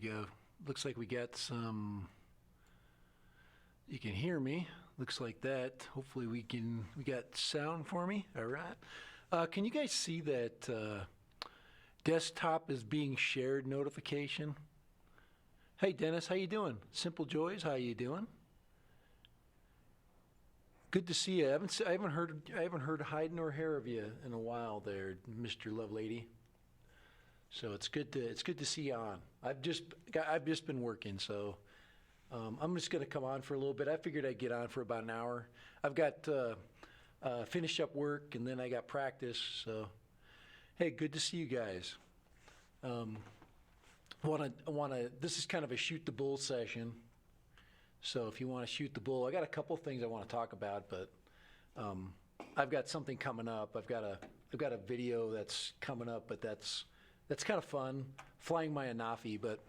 we go. Looks like we got some. You can hear me. Looks like that. Hopefully we got sound for me. All right. Can you guys see that desktop is being shared notification? Hey Dennis, how you doing? Simple Joys, how you doing? Good to see you. I haven't heard hide nor hair of you in a while there, Mr. Lovelady. So it's good to see you on. I've just been working, so I'm just going to come on for a little bit. I figured I'd get on for about an hour. I've got finish up work and then I got practice. So hey, good to see you guys. This is kind of a shoot the bull session. So if you want to shoot the bull, I got a couple things I want to talk about, but I've got something coming up. I've got a video that's coming up, but that's kind of fun, flying my Anafi. But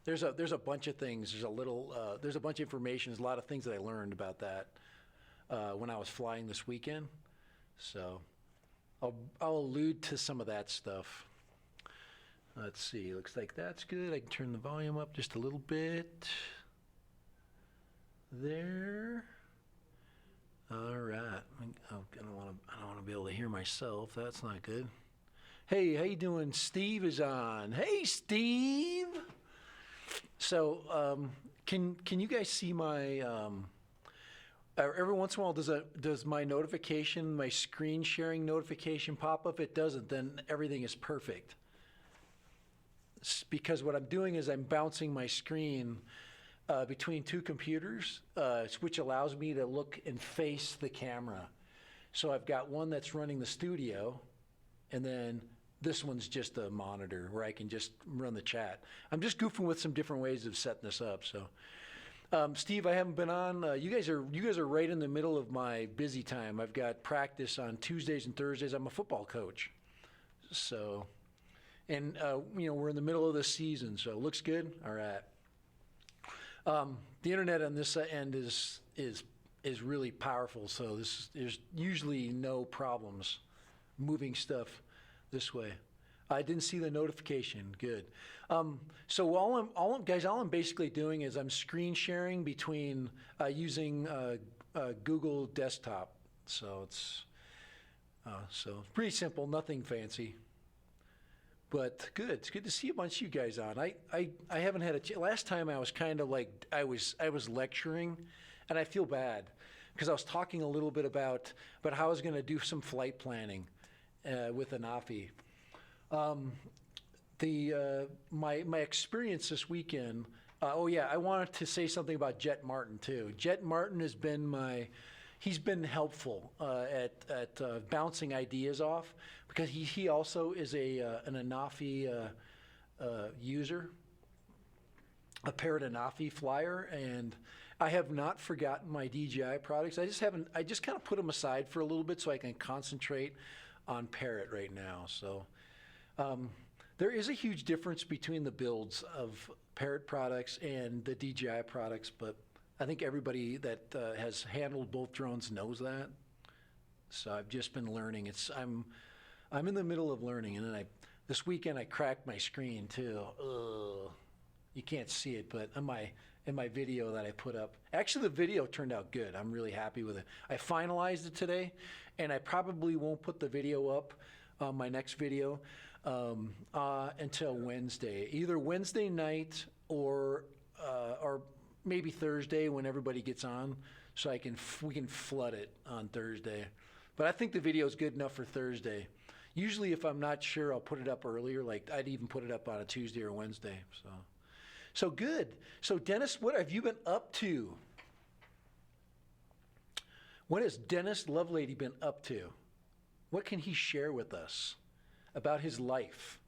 there's a bunch of things. There's a bunch of information. There's a lot of things that I learned about that when I was flying this weekend. So I'll allude to some of that stuff. Let's see. Looks like that's good. I can turn the volume up just a little bit. There. All right. I don't want to be able to hear myself. That's not good. Hey, how you doing? Steve is on. Hey, Steve. So, can you guys see my? Every once in a while, does my notification, my screen sharing notification pop up? If it doesn't, then everything is perfect. Because what I'm doing is I'm bouncing my screen between two computers, which allows me to look and face the camera. So I've got one that's running the studio, and then this one's just a monitor where I can just run the chat. I'm just goofing with some different ways of setting this up. So, Steve, I haven't been on. You guys are right in the middle of my busy time. I've got practice on Tuesdays and Thursdays. I'm a football coach, so, and we're in the middle of the season, so it looks good. All right. The internet on this end is really powerful, so there's usually no problems moving stuff this way. I didn't see the notification. Good. So all I'm basically doing is I'm screen sharing between using Google Desktop. So it's pretty simple, nothing fancy. But good. It's good to see a bunch of you guys on. I haven't had last time I was kind of like I was lecturing, and I feel bad because I was talking a little bit about how I was going to do some flight planning with Anafi. My experience this weekend. I wanted to say something about Jet Martin too. Jet Martin has been he's been helpful at bouncing ideas off because he also is an Anafi user, a Parrot Anafi flyer, and I have not forgotten my DJI products. I just kind of put them aside for a little bit so I can concentrate on Parrot right now. So there is a huge difference between the builds of Parrot products and the DJI products, but I think everybody that has handled both drones knows that. So I've just been learning. I'm in the middle of learning, and then this weekend I cracked my screen too. Ugh. You can't see it, but in my video that I put up, actually the video turned out good. I'm really happy with it. I finalized it today, and I probably won't put the video up on my next video until Wednesday, either Wednesday night or maybe Thursday when everybody gets on, so we can flood it on Thursday. But I think the video is good enough for Thursday. Usually, if I'm not sure, I'll put it up earlier. Like I'd even put it up on a Tuesday or Wednesday. So good. So Dennis, what have you been up to? What has Dennis Lovelady been up to? What can he share with us about his life?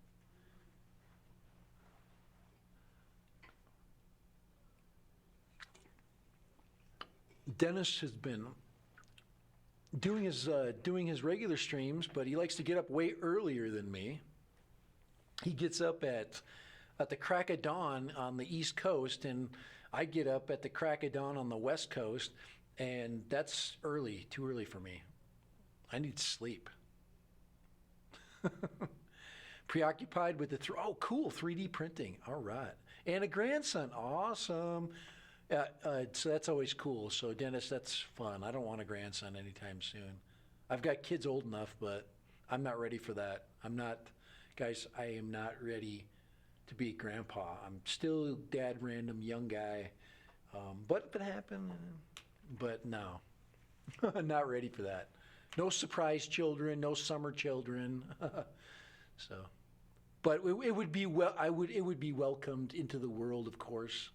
Dennis has been doing his regular streams, but he likes to get up way earlier than me. He gets up at the crack of dawn on the East Coast, and I get up at the crack of dawn on the West Coast, and that's early, too early for me. I need sleep. Preoccupied with oh, cool, 3D printing. All right. And a grandson. Awesome. So that's always cool. So, Dennis, that's fun. I don't want a grandson anytime soon. I've got kids old enough, but I'm not ready for that. Guys, I am not ready to be grandpa. I'm still dad random, young guy. But if it happened, but no, not ready for that. No surprise children, no summer children. So, but it would be it would be welcomed into the world, of course.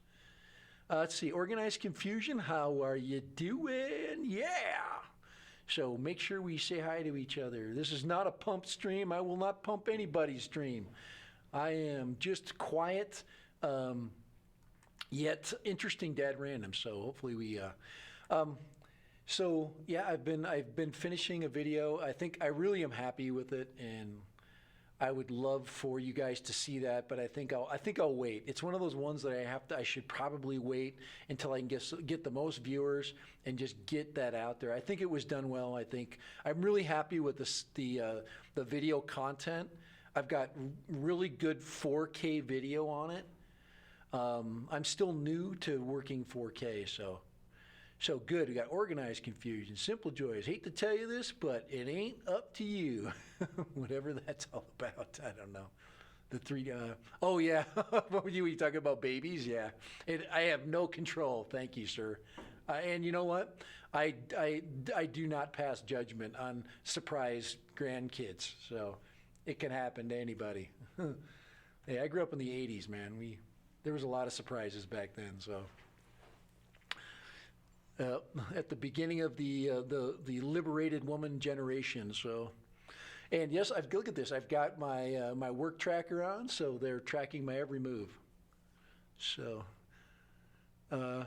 Let's see, organized confusion. How are you doing? Yeah. So make sure we say hi to each other. This is not a pump stream. I will not pump anybody's stream. I am just quiet, yet interesting dad random. So hopefully we. So yeah, I've been finishing a video. I really am happy with it, and I would love for you guys to see that, but I think I'll wait. It's one of those ones that I should probably wait until I can get the most viewers and just get that out there. I think it was done well. I'm really happy with the video content. I've got really good 4K video on it. I'm still new to working 4K, so good. We got organized confusion, simple joys. Hate to tell you this, but it ain't up to you. Whatever that's all about. I don't know. The three. Oh yeah. What were you talking about? Babies? Yeah. I have no control. Thank you, sir. And you know what? I do not pass judgment on surprise grandkids. So it can happen to anybody. Hey, I grew up in the '80s, man. There was a lot of surprises back then. So. At the beginning of the liberated woman generation. So, and yes, look at this. I've got my work tracker on, so they're tracking my every move. So, so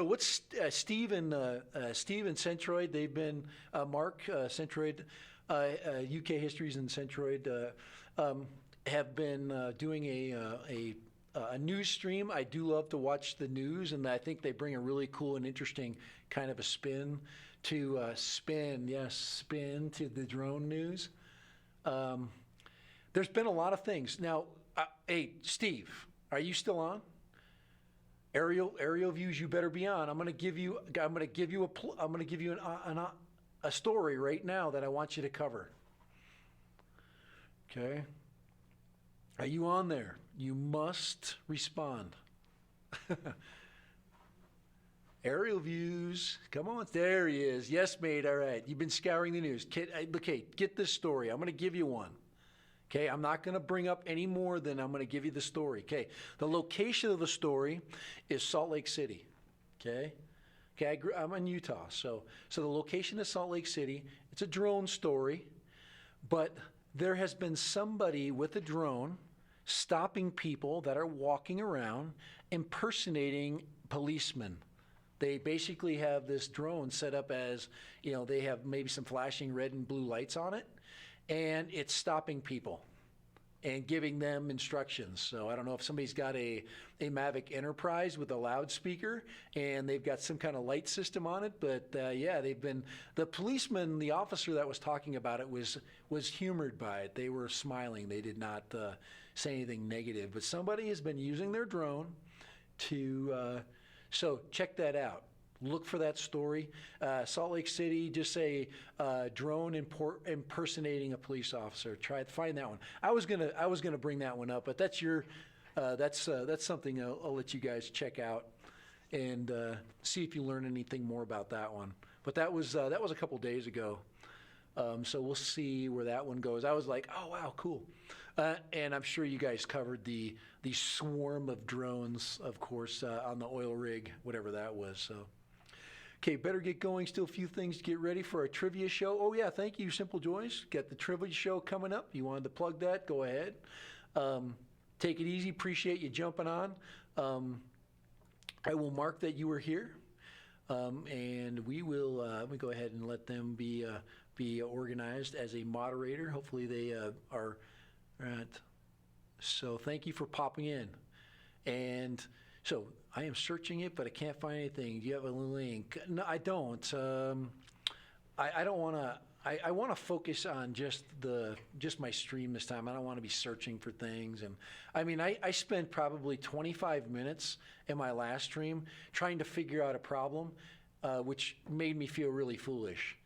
what's Steve and Centroid? They've been Mark Centroid, UK Histories and Centroid have been doing a news stream. I do love to watch the news, and I think they bring a really cool and interesting kind of a spin to spin to the drone news. There's been a lot of things. Now, hey, Steve, are you still on? Aerial views, you better be on. I'm going to give you a story right now that I want you to cover. Okay. Are you on there? You must respond. Aerial views. Come on. There he is. Yes, mate. All right. You've been scouring the news. Okay, get this story. I'm going to give you one. Okay, I'm not going to bring up any more than I'm going to give you the story. Okay, the location of the story is Salt Lake City. Okay, I'm in Utah. So the location is Salt Lake City. It's a drone story, but there has been somebody with a drone stopping people that are walking around impersonating policemen. They basically have this drone set up as, they have maybe some flashing red and blue lights on it, and it's stopping people and giving them instructions. So I don't know if somebody's got a Mavic Enterprise with a loudspeaker and they've got some kind of light system on it, but yeah, the policeman, the officer that was talking about it was humored by it. They were smiling. They did not say anything negative, but somebody has been using their drone to, so check that out. Look for that story. Salt Lake City, just say drone impersonating a police officer. Try to find that one. I was gonna bring that one up, but that's that's something I'll let you guys check out and see if you learn anything more about that one. But that was a couple days ago, so we'll see where that one goes. I was like, oh wow, cool. And I'm sure you guys covered the swarm of drones, of course, on the oil rig, whatever that was. So. Okay, better get going. Still a few things to get ready for our trivia show. Oh yeah, thank you, Simple Joys. Got the trivia show coming up. You wanted to plug that? Go ahead. Take it easy. Appreciate you jumping on. I will mark that you were here, and we will go ahead and let them be organized as a moderator. Hopefully they are right. So thank you for popping in, and. So I am searching it, but I can't find anything. Do you have a link? No, I don't. I don't want to. I want to focus on just my stream this time. I don't want to be searching for things. And I mean, I spent probably 25 minutes in my last stream trying to figure out a problem, which made me feel really foolish.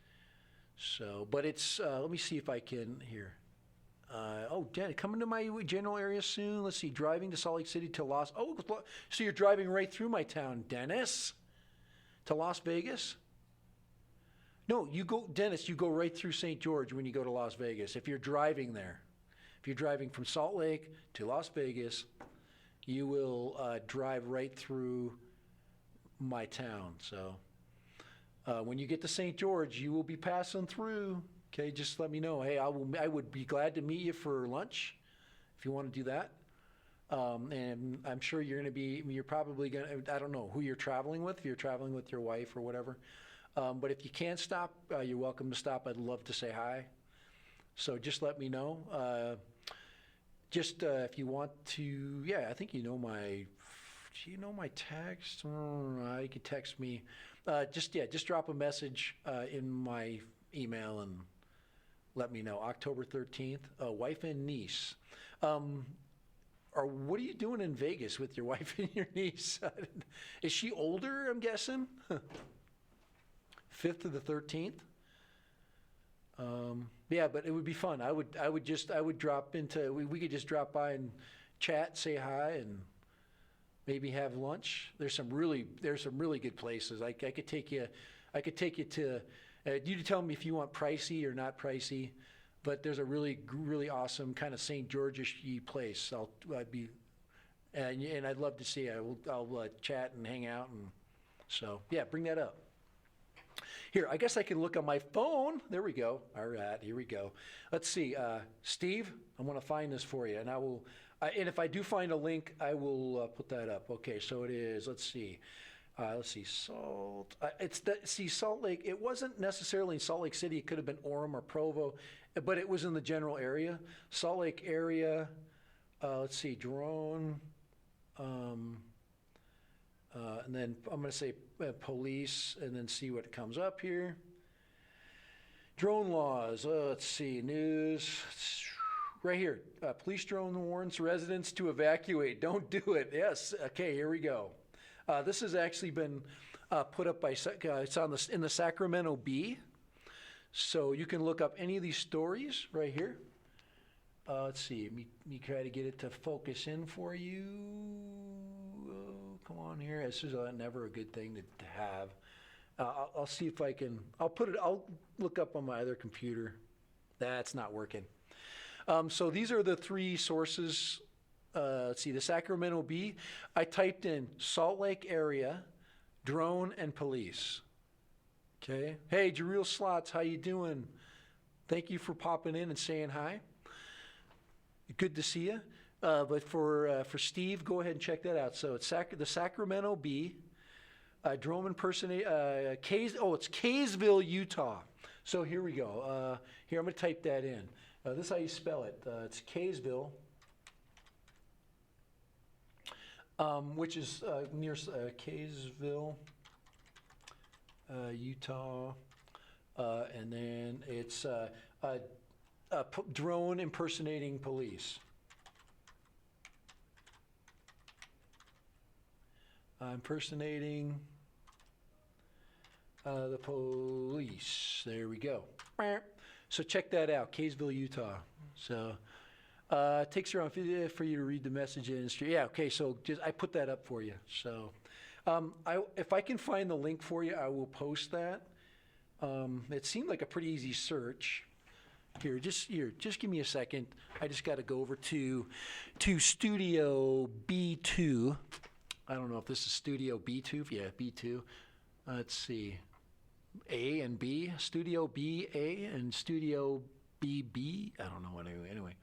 So, but it's, let me see if I can here. Oh, coming to my general area soon. Let's see, driving to Salt Lake City to so you're driving right through my town, Dennis, to Las Vegas? No, Dennis, you go right through St. George when you go to Las Vegas. If you're driving there, if you're driving from Salt Lake to Las Vegas, you will drive right through my town. So when you get to St. George, you will be passing through. Okay, just let me know. Hey, I would be glad to meet you for lunch if you want to do that. And I'm sure you're probably going to, I don't know who you're traveling with, if you're traveling with your wife or whatever. But if you can't stop, you're welcome to stop. I'd love to say hi. So just let me know. If you want to, I think do you know my text? You can text me. Just drop a message in my email and let me know. October 13th, wife and niece. Or what are you doing in Vegas with your wife and your niece? Is she older, I'm guessing? 5th to the 13th. But it would be fun. I would drop into, we could just drop by and chat, say hi, and maybe have lunch. There's some really good places. I could take you to, you tell me if you want pricey or not pricey, but there's a really awesome kind of St. George-ish place. And I'd love to see you. I'll chat and hang out, and so bring that up. Here, I guess I can look on my phone. There we go. All right, here we go. Let's see, Steve. I want to find this for you, and and if I do find a link, I will put that up. Okay, so it is. Let's see. Salt. Salt Lake. It wasn't necessarily in Salt Lake City. It could have been Orem or Provo, but it was in the general area. Salt Lake area. Let's see, drone. And then I'm going to say police, and then see what comes up here. Drone laws. Let's see, news. Right here. Police drone warns residents to evacuate. Don't do it. Yes. Okay, here we go. This has actually been put up by, it's in the Sacramento Bee. So you can look up any of these stories right here. Let's see, me try to get it to focus in for you. Oh, come on here. This is never a good thing to have. I'll see if I can, I'll look up on my other computer. That's not working. So these are the three sources. Let's see, the Sacramento Bee. I typed in Salt Lake area, drone, and police. Okay. Hey, Jareel Slots, how you doing? Thank you for popping in and saying hi. Good to see you. But for Steve, go ahead and check that out. So it's the Sacramento Bee, drone impersonate. It's Kaysville, Utah. So here we go. Here, I'm going to type that in. This is how you spell it. It's Kaysville, which is near Kaysville, Utah, and then it's drone impersonating police. Impersonating the police. There we go. So check that out, Kaysville, Utah. So it takes around 50 for you to read the message in. Yeah, okay, so I put that up for you. So if I can find the link for you, I will post that. It seemed like a pretty easy search. Here, just give me a second. I just got to go over to Studio B2. I don't know if this is Studio B2. Yeah, B2. Let's see. A and B. Studio B A and Studio BB. I don't know what anyway.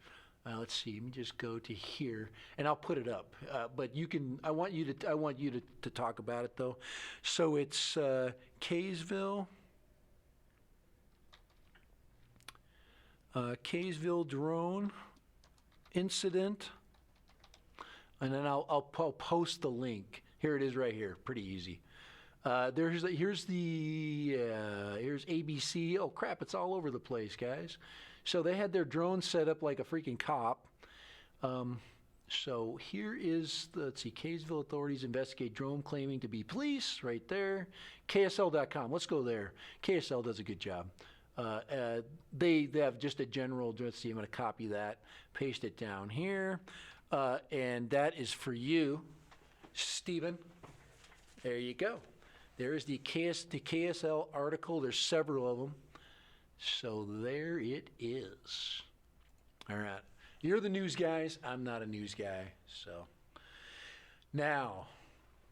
Let's see. Let me just go to here, and I'll put it up. But you can. I want you to talk about it though. So it's Kaysville. Kaysville drone incident, and then I'll post the link. Here it is right here, pretty easy. Here's There's ABC. Oh, crap, it's all over the place, guys. So they had their drone set up like a freaking cop. So here is, let's see, Kaysville authorities investigate drone claiming to be police, right there. KSL.com, let's go there. KSL does a good job. They have just a general, let's see, I'm going to copy that, paste it down here. And that is for you, Stephen. There you go. There is the KSL article. There's several of them. So there it is. All right. You're the news guys. I'm not a news guy. So now,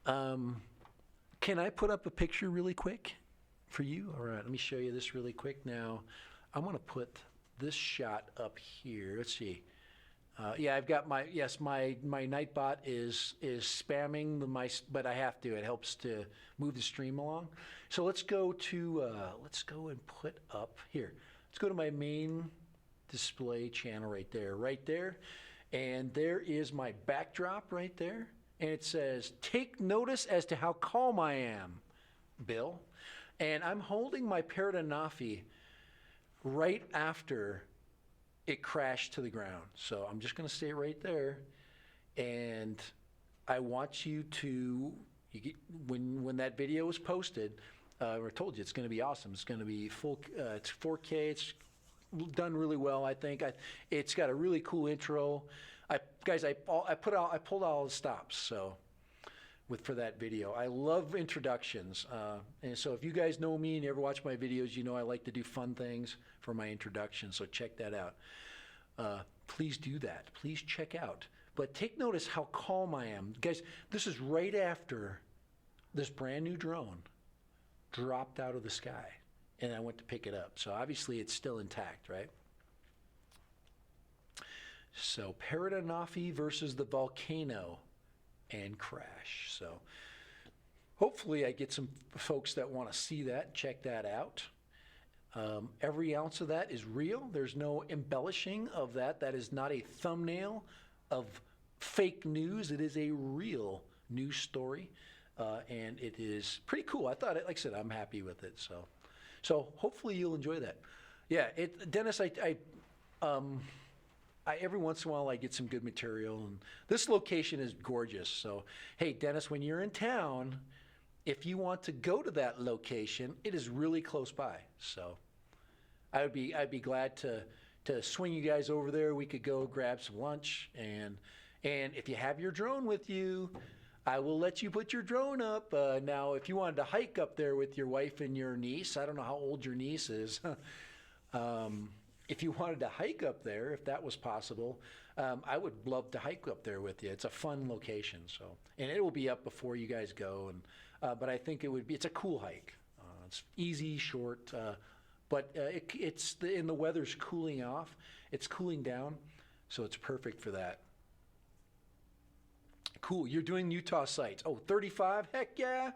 can I put up a picture really quick for you? All right, let me show you this really quick. Now, I'm going to put this shot up here. Let's see. Yeah, I've got my Nightbot is spamming but I have to. It helps to move the stream along. So let's go and put up here. Let's go to my main display channel right there, and there is my backdrop right there, and it says, "Take notice as to how calm I am, Bill." And I'm holding my Parrot Anafi right after it crashed to the ground. So I'm just going to stay right there, and I want you to, when that video is posted, I told you it's going to be awesome. It's going to be full, it's 4K, it's done really well, I think. It's got a really cool intro. I pulled all the stops, so for that video. I love introductions, and so if you guys know me and you ever watch my videos, you know I like to do fun things for my introduction, so check that out. Please do that. Please check out. But take notice how calm I am. Guys, this is right after this brand new drone dropped out of the sky, and I went to pick it up. So obviously it's still intact, right? So Parrot Anafi versus the Volcano and crash. So hopefully I get some folks that want to see that, check that out. Every ounce of that is real. There's no embellishing of that. That is not a thumbnail of fake news. It is a real news story, and it is pretty cool. I thought, like I said, I'm happy with it. So hopefully you'll enjoy that. Yeah, Dennis, I every once in a while I get some good material, and this location is gorgeous. So, hey, Dennis, when you're in town, if you want to go to that location, it is really close by. So, I'd be glad to swing you guys over there. We could go grab some lunch, and if you have your drone with you, I will let you put your drone up. Now, if you wanted to hike up there with your wife and your niece, I don't know how old your niece is. If you wanted to hike up there, if that was possible, I would love to hike up there with you. It's a fun location, so, and it will be up before you guys go. And but I think it's a cool hike. It's easy, short, but and the weather's cooling off. It's cooling down, so it's perfect for that. Cool. You're doing Utah sites. Oh, 35? Heck yeah.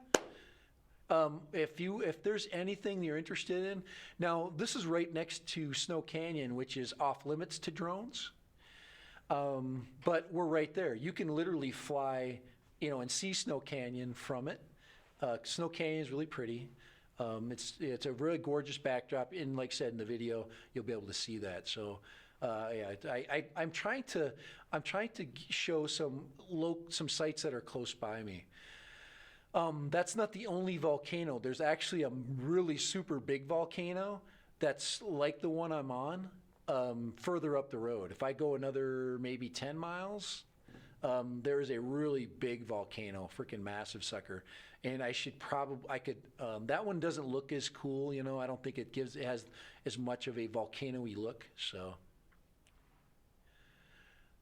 If there's anything you're interested in, now this is right next to Snow Canyon, which is off limits to drones. But we're right there. You can literally fly, and see Snow Canyon from it. Snow Canyon is really pretty. It's a really gorgeous backdrop, and like I said in the video, you'll be able to see that. So, yeah, I'm trying to show some sites that are close by me. That's not the only volcano. There's actually a really super big volcano that's like the one I'm on, further up the road. If I go another maybe 10 miles, there is a really big volcano, freaking massive sucker. And I could, that one doesn't look as cool, I don't think it has as much of a volcano-y look, so.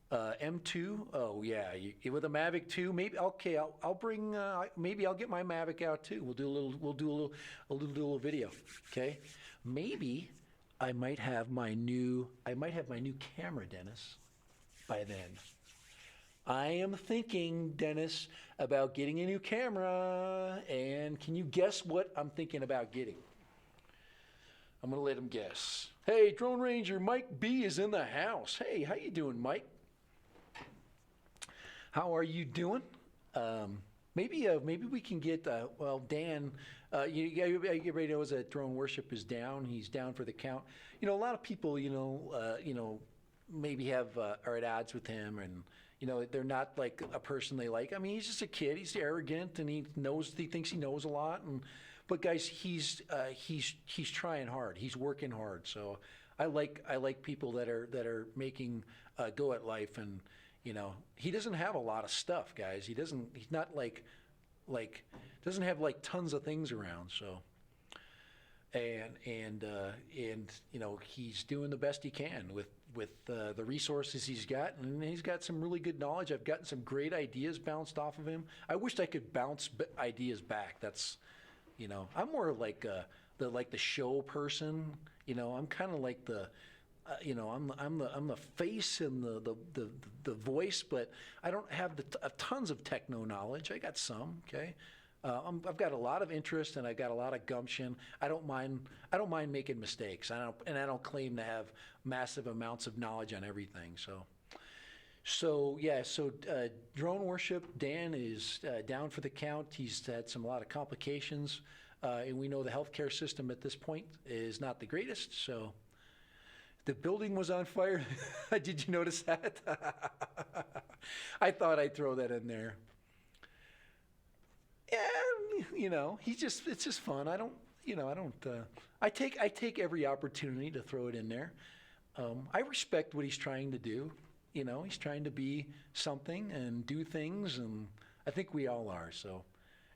M2, oh yeah, with a Mavic 2, maybe, okay, I'll bring, maybe I'll get my Mavic out too. We'll do a little video, okay? Maybe I might have my new camera, Dennis, by then. I am thinking, Dennis, about getting a new camera, and can you guess what I'm thinking about getting? I'm gonna let him guess. Hey, Drone Ranger Mike B is in the house. Hey, how you doing, Mike? How are you doing? maybe we can get well, Dan. Everybody knows that drone worship is down. He's down for the count. A lot of people, maybe have are at odds with him, and they're not like a person they like. I mean, he's just a kid. He's arrogant, and he thinks he knows a lot. But guys, he's trying hard. He's working hard. So I like people that are making go at life, and he doesn't have a lot of stuff, guys. He's not like doesn't have like tons of things around. So and he's doing the best he can with the resources he's got, and he's got some really good knowledge. I've gotten some great ideas bounced off of him. I wished I could bounce ideas back. That's I'm more like the show person. I'm kind of like the I'm the face and the voice, but I don't have tons of techno knowledge. I got some, okay. I've got a lot of interest, and I got a lot of gumption. I don't mind making mistakes. I don't claim to have massive amounts of knowledge on everything. So drone worship. Dan is down for the count. He's had a lot of complications, and we know the healthcare system at this point is not the greatest. So the building was on fire. Did you notice that? I thought I'd throw that in there. Yeah, it's just fun. I take every opportunity to throw it in there. I respect what he's trying to do. He's trying to be something and do things, and I think we all are. So,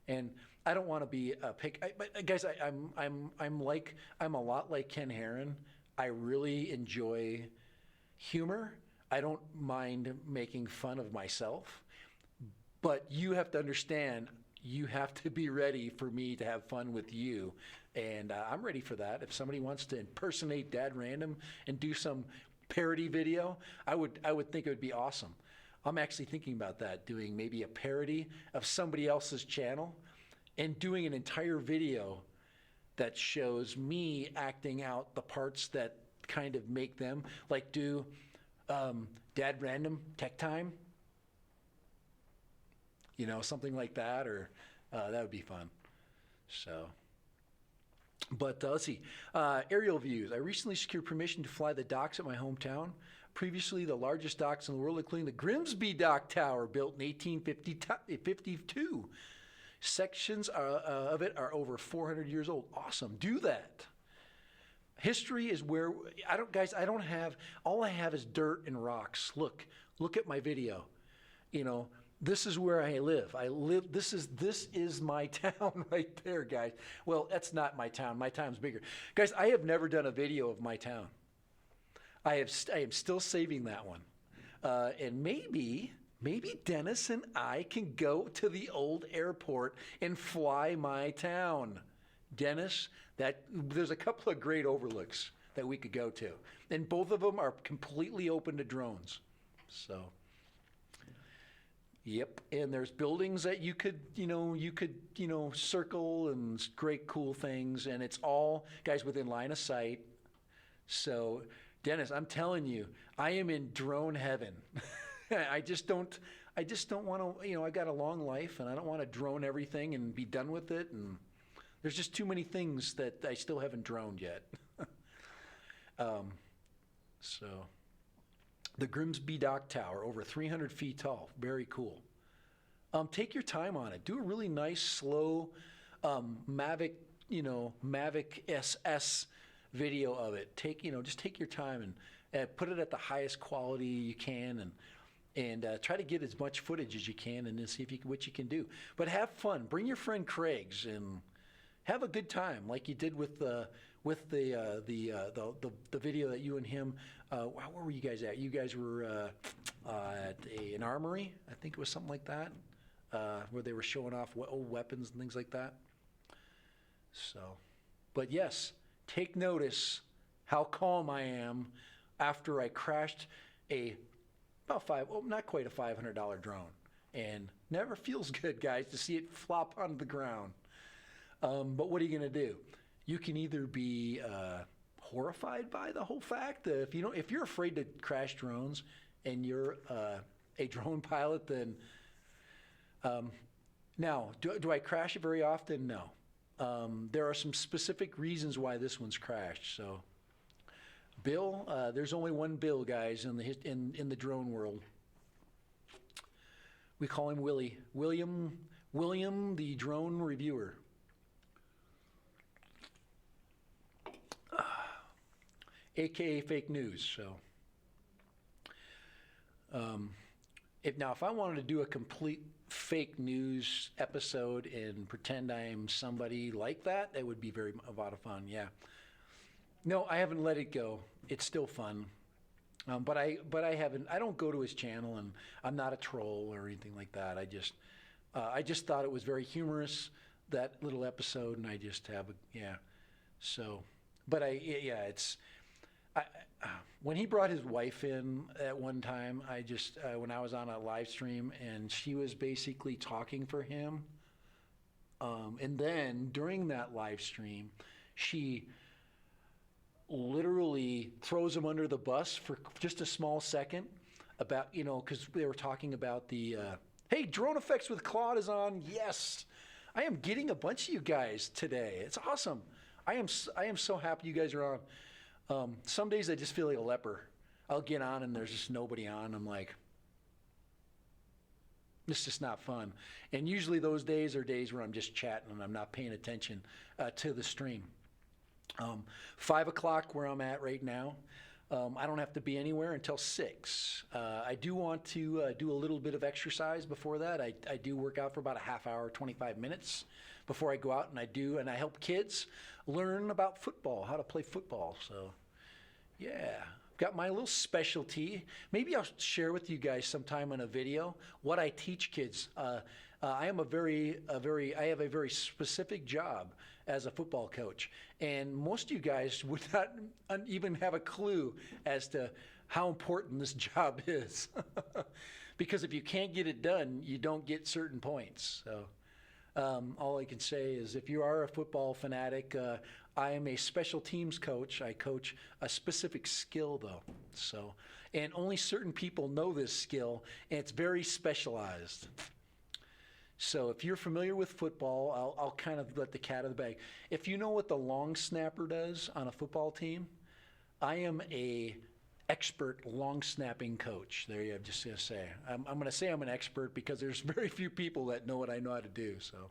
and I don't want to be a pick. But guys, I'm a lot like Ken Herron. I really enjoy humor. I don't mind making fun of myself, but you have to understand, you have to be ready for me to have fun with you. And I'm ready for that. If somebody wants to impersonate Dad Random and do some parody video, I would think it would be awesome. I'm actually thinking about that, doing maybe a parody of somebody else's channel and doing an entire video that shows me acting out the parts that kind of make them, like do Dad Random Tech Time, something like that, or that would be fun. So, but let's see. Aerial views. I recently secured permission to fly the docks at my hometown. Previously, the largest docks in the world, including the Grimsby Dock Tower, built in 1852. Sections of it are over 400 years old. Awesome. Do that. History is where I don't have, all I have is dirt and rocks. Look at my video. This is where I live. This is my town right there, guys. Well, that's not my town. My town's bigger. Guys, I have never done a video of my town. I am still saving that one. And maybe Dennis and I can go to the old airport and fly my town. Dennis, there's a couple of great overlooks that we could go to. And both of them are completely open to drones. So, yep. And there's buildings that you could circle, and great cool things. And it's all, guys, within line of sight. So, Dennis, I'm telling you, I am in drone heaven. I just don't want to, I got a long life, and I don't want to drone everything and be done with it. And there's just too many things that I still haven't droned yet. So, the Grimsby Dock Tower, over 300 feet tall, very cool. Take your time on it. Do a really nice, slow Mavic SS video of it. Just take your time and put it at the highest quality you can, and try to get as much footage as you can, and then see what you can do. But have fun. Bring your friend Craig's and have a good time, like you did with the video that you and him. Where were you guys at? You guys were at an armory, I think it was something like that, where they were showing off old weapons and things like that. So, but yes, take notice how calm I am after I crashed not quite a $500 drone, and never feels good, guys, to see it flop onto the ground. But what are you going to do? You can either be horrified by the whole fact. If you're afraid to crash drones and you're a drone pilot, then Now, do I crash it very often? No. There are some specific reasons why this one's crashed. So, Bill, there's only one Bill, guys, in the drone world. We call him Willie. William, the drone reviewer. AKA fake news. So, if I wanted to do a complete fake news episode and pretend I'm somebody like that, that would be a lot of fun. Yeah. No, I haven't let it go. It's still fun. But I haven't. I don't go to his channel, and I'm not a troll or anything like that. I just thought it was very humorous, that little episode, and I just have yeah. So, but it's. When he brought his wife in at one time, when I was on a live stream, and she was basically talking for him, and then during that live stream, she literally throws him under the bus for just a small second about, because they were talking about the, hey, Drone Effects with Claude is on. Yes, I am getting a bunch of you guys today. It's awesome. I am so happy you guys are on. Some days I just feel like a leper. I'll get on and there's just nobody on. I'm like, it's just not fun. And usually those days are days where I'm just chatting and I'm not paying attention to the stream. 5 o'clock where I'm at right now. I don't have to be anywhere until 6. I do want to do a little bit of exercise before that. I do work out for about a half hour, 25 minutes before I go out, and I help kids learn about football, how to play football. So, yeah, got my little specialty. Maybe I'll share with you guys sometime in a video what I teach kids. I have a very specific job as a football coach, and most of you guys would not even have a clue as to how important this job is. Because if you can't get it done, you don't get certain points. So all I can say is, if you are a football fanatic, I am a special teams coach. I coach a specific skill, though. So, and only certain people know this skill, and it's very specialized. So if you're familiar with football, I'll kind of let the cat out of the bag. If you know what the long snapper does on a football team, I am a expert long snapping coach. There you have, just going to say. I'm going to say I'm an expert because there's very few people that know what I know how to do. So,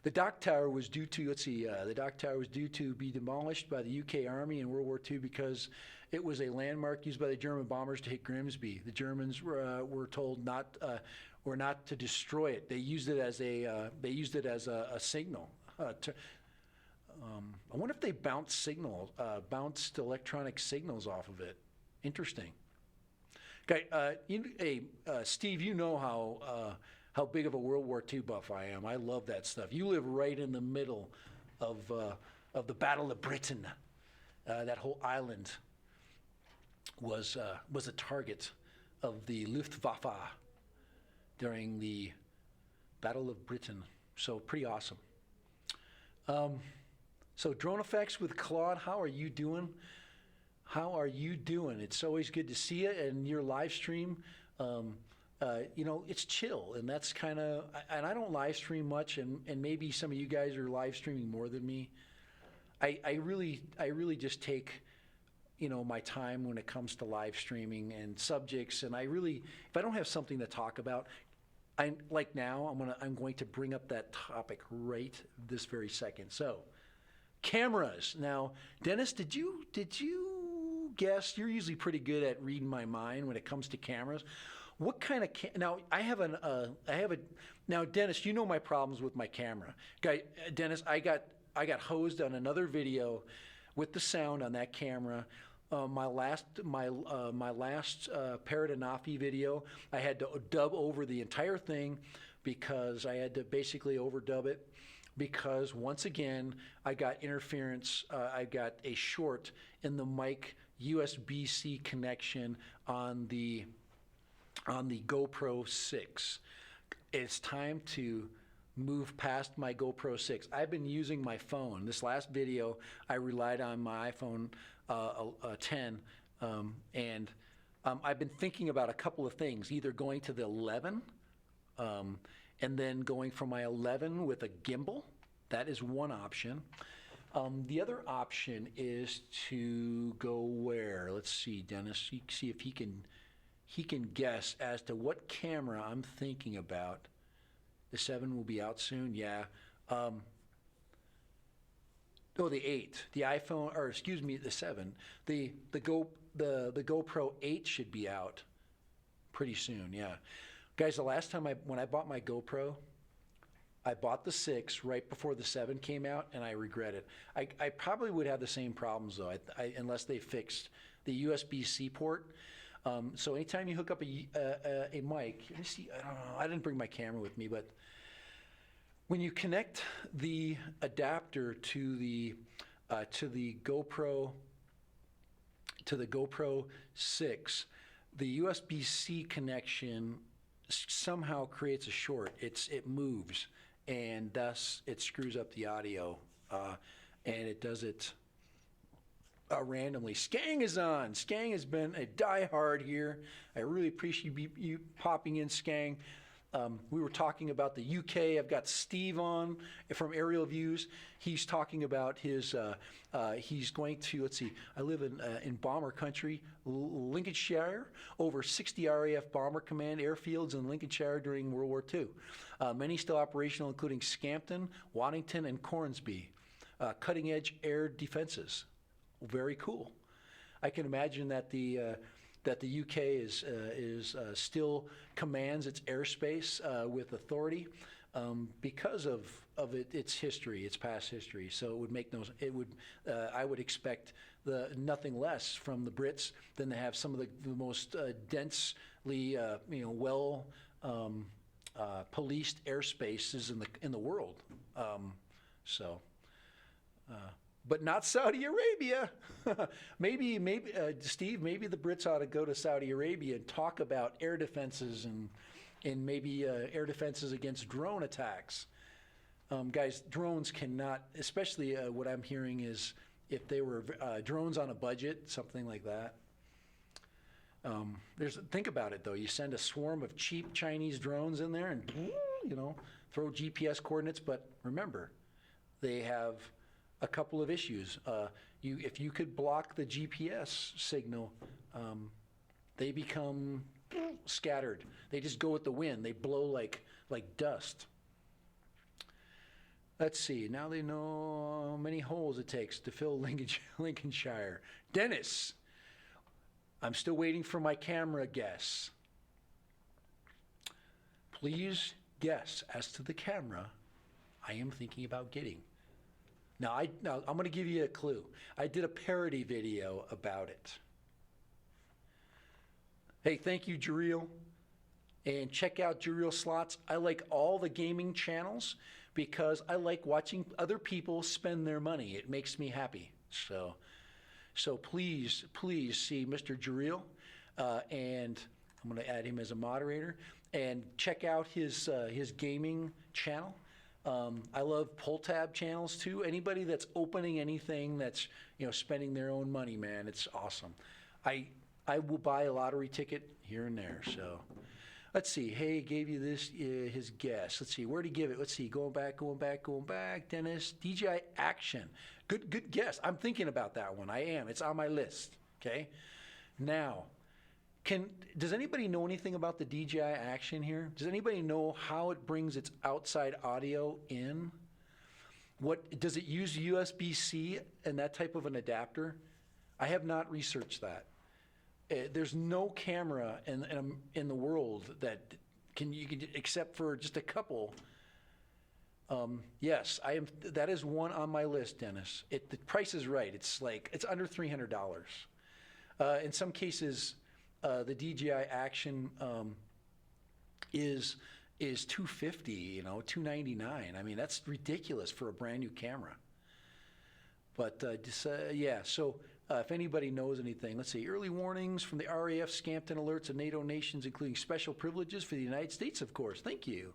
the dock tower was due to, the dock tower was due to be demolished by the UK Army in World War II because it was a landmark used by the German bombers to hit Grimsby. The Germans were told not to destroy it. They used it as a signal. I wonder if they bounced electronic signals off of it. Interesting. Okay, Steve, you know how big of a World War II buff I am. I love that stuff. You live right in the middle of the Battle of Britain. That whole island was a target of the Luftwaffe during the Battle of Britain. So pretty awesome. So Drone Effects with Claude, how are you doing? How are you doing? It's always good to see you, and your live stream, it's chill, and that's kind of, and I don't live stream much, and maybe some of you guys are live streaming more than me. I really just take, my time when it comes to live streaming and subjects, and if I don't have something to talk about, like now, I'm going to bring up that topic right this very second. So, cameras. Now, Dennis, did you guess? You're usually pretty good at reading my mind when it comes to cameras. What kind of now? Now, Dennis, you know my problems with my camera. Dennis, I got hosed on another video with the sound on that camera. My last Parrot Anafi video, I had to dub over the entire thing because I had to basically overdub it because once again I got interference. I got a short in the mic USB-C connection on the GoPro 6. It's time to move past my GoPro 6. I've been using my phone. This last video, I relied on my iPhone 10, and I've been thinking about a couple of things, either going to the 11 And then going for my 11 with a gimbal. That is one option. The other option is to go where? Let's see, Dennis. See if he can guess as to what camera I'm thinking about. The 7 will be out soon. Yeah. The 8, the iPhone, or excuse me, the 7, the GoPro 8 should be out pretty soon. Yeah, guys, the last time when I bought my GoPro, I bought the 6 right before the 7 came out, and I regret it. I probably would have the same problems though, unless they fixed the USB-C port. So anytime you hook up a mic, let me see. I don't know. I didn't bring my camera with me, but when you connect the adapter to the GoPro 6, the USB-C connection somehow creates a short. It moves, and thus it screws up the audio, and it does it randomly. Skang is on. Skang has been a diehard here. I really appreciate you popping in, Skang. We were talking about the UK. I've got Steve on from Aerial Views. He's talking about his, he's going to, let's see, I live in bomber country, Lincolnshire, over 60 RAF Bomber Command airfields in Lincolnshire during World War II. Many still operational, including Scampton, Waddington, and Cornsby. Cutting edge air defenses. Very cool. I can imagine that the UK is still commands its airspace with authority because of its history, its past history. So I would expect nothing less from the Brits than to have some of the most densely well policed airspaces in the world. But not Saudi Arabia. maybe Steve, maybe the Brits ought to go to Saudi Arabia and talk about air defenses and maybe air defenses against drone attacks. Guys, drones cannot, especially what I'm hearing is if they were drones on a budget, something like that. Think about it though. You send a swarm of cheap Chinese drones in there and throw GPS coordinates, but remember, they have a couple of issues. If you could block the GPS signal, they become scattered. They just go with the wind. They blow like dust. Let's see. Now they know how many holes it takes to fill Lincolnshire. Dennis, I'm still waiting for my camera guess. Please guess as to the camera I am thinking about getting. Now, I'm going to give you a clue. I did a parody video about it. Hey, thank you, Jareel. And check out Jareel Slots. I like all the gaming channels because I like watching other people spend their money. It makes me happy. So please see Mr. Jareel, and I'm going to add him as a moderator. And check out his gaming channel. I love pull tab channels too. Anybody that's opening anything that's spending their own money, man, it's awesome. I will buy a lottery ticket here and there. So let's see. Hey, gave you this his guess. Let's see. Where'd he give it? Let's see. Going back. Dennis, DJI Action. Good guess. I'm thinking about that one. I am. It's on my list. Okay. Now, does anybody know anything about the DJI Action here? Does anybody know how it brings its outside audio in? Does it use USB-C and that type of an adapter? I have not researched that. There's no camera in the world that you can except for just a couple. Yes, I am. That is one on my list, Dennis. The price is right. It's under $300. In some cases. The DJI Action is $250, $299. I mean, that's ridiculous for a brand new camera. But yeah, so if anybody knows anything, let's see. Early warnings from the RAF, Scampton alerts of NATO nations, including special privileges for the United States, of course. Thank you.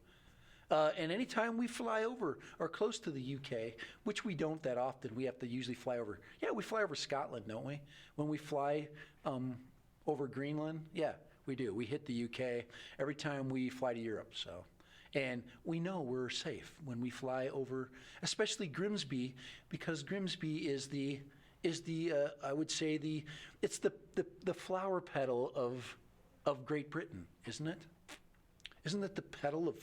And anytime we fly over or close to the UK, which we don't that often, we have to usually fly over. Yeah, we fly over Scotland, don't we? When we fly over Greenland? Yeah, we do. We hit the UK every time we fly to Europe. So And we know we're safe when we fly over, especially Grimsby, because Grimsby is the I would say it's the flower petal of Great Britain, isn't it? Isn't it the petal of?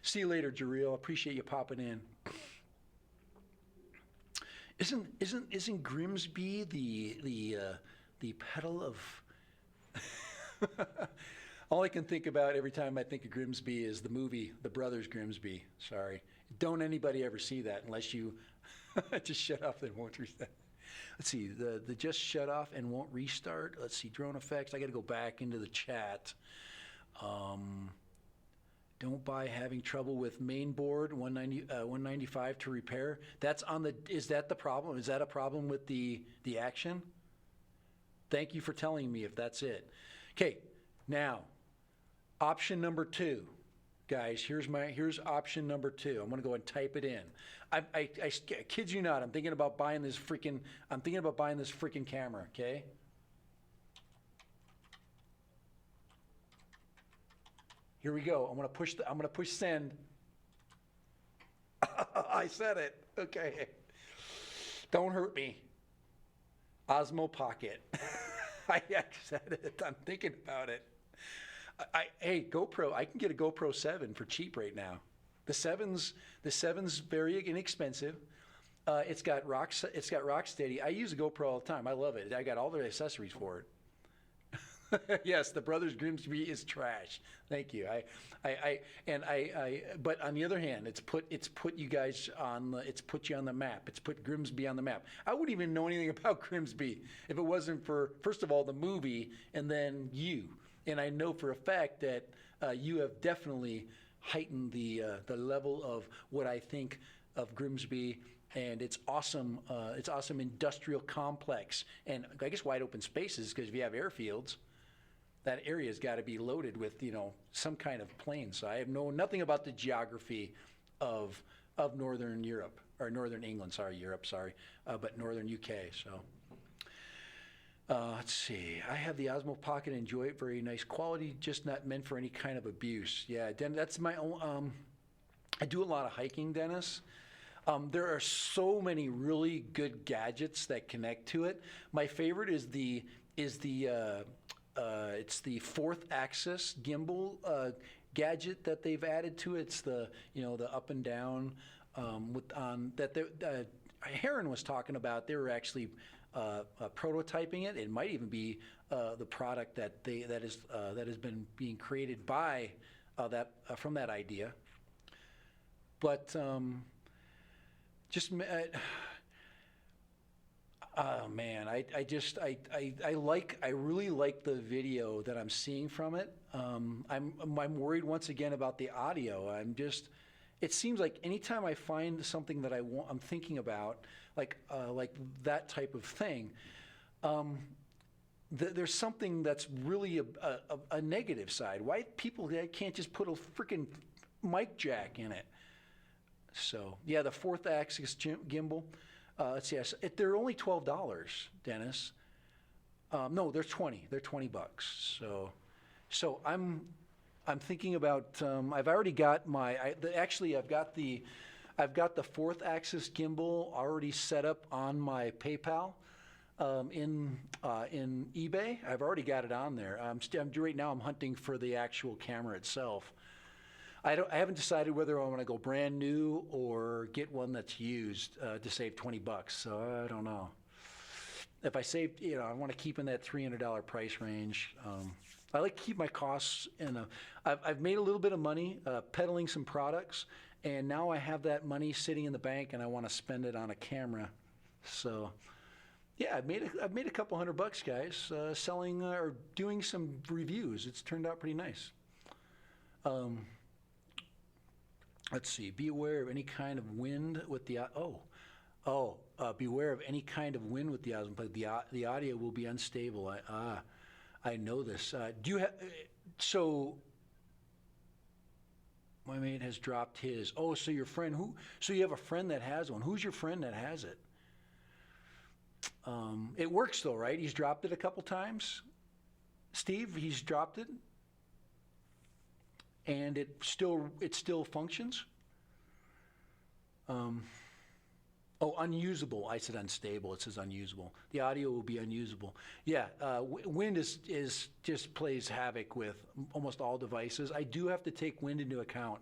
See you later, Jareel. Appreciate you popping in. Isn't Grimsby the petal of? All I can think about every time I think of Grimsby is the movie The Brothers Grimsby. Sorry, don't anybody ever see that unless you just shut off and won't restart. Let's see, the just shut off and won't restart. Let's see, drone effects. I got to go back into the chat. Don't buy having trouble with main board 195 to repair. That's on the. Is that the problem? Is that a problem with the Action? Thank you for telling me if that's it. Okay, now option number 2, guys. Here's option number 2. I'm gonna go and type it in. I kid you not. I'm thinking about buying this freaking camera. Okay. Here we go. I'm gonna push send. I said it. Okay. Don't hurt me. Osmo Pocket. I said it. I'm thinking about it. Hey, GoPro. I can get a GoPro 7 for cheap right now. The 7's very inexpensive. It's got rock steady. I use a GoPro all the time. I love it. I got all the accessories for it. Yes, the Brothers Grimsby is trash. Thank you. But on the other hand, it's put you guys on it's put you on the map. It's put Grimsby on the map. I wouldn't even know anything about Grimsby if it wasn't for, first of all, the movie, and then you. And I know for a fact that you have definitely heightened the level of what I think of Grimsby and its awesome industrial complex, and I guess wide open spaces, because if you have airfields, that area's got to be loaded with, some kind of planes. So I have nothing about the geography of Northern Europe, or Northern England, but Northern UK. So let's see. I have the Osmo Pocket, enjoy it, very nice quality, just not meant for any kind of abuse. Yeah, that's my own. I do a lot of hiking, Dennis. There are so many really good gadgets that connect to it. My favorite is it's the 4th axis gimbal gadget that they've added to it. It's the up and down Heron was talking about. They were actually prototyping it. It might even be the product that has been being created by from that idea. But oh man, I really like the video that I'm seeing from it. I'm worried once again about the audio. It seems like anytime I find something that I'm thinking about, like that type of thing, there's something that's really a negative side. Why people can't just put a freaking mic jack in it? So yeah, the 4th axis gimbal. Let's see. They're only $12, Dennis. No, they're 20. They're $20. So I'm thinking about. I've already got I've got the 4th axis gimbal already set up on my PayPal in eBay. I've already got it on there. Right now I'm hunting for the actual camera itself. I haven't decided whether I want to go brand new or get one that's used to save $20. So I don't know. If I save, I want to keep in that $300 price range. I like to keep my costs I've made a little bit of money peddling some products, and now I have that money sitting in the bank, and I want to spend it on a camera. So yeah, I've made a couple $100, guys, selling or doing some reviews. It's turned out pretty nice. Let's see. Be aware of any kind of wind with the beware of any kind of wind with the Osmo Pocket. The audio will be unstable. I know this. Do you have? So my mate has dropped his. Oh, so your friend So you have a friend that has one. Who's your friend that has it? It works though, right? He's dropped it a couple times. Steve, he's dropped it. and it still functions. Oh, unusable. I said unstable. It says unusable. The audio will be unusable. Yeah, wind is just plays havoc with almost all devices. I do have to take wind into account.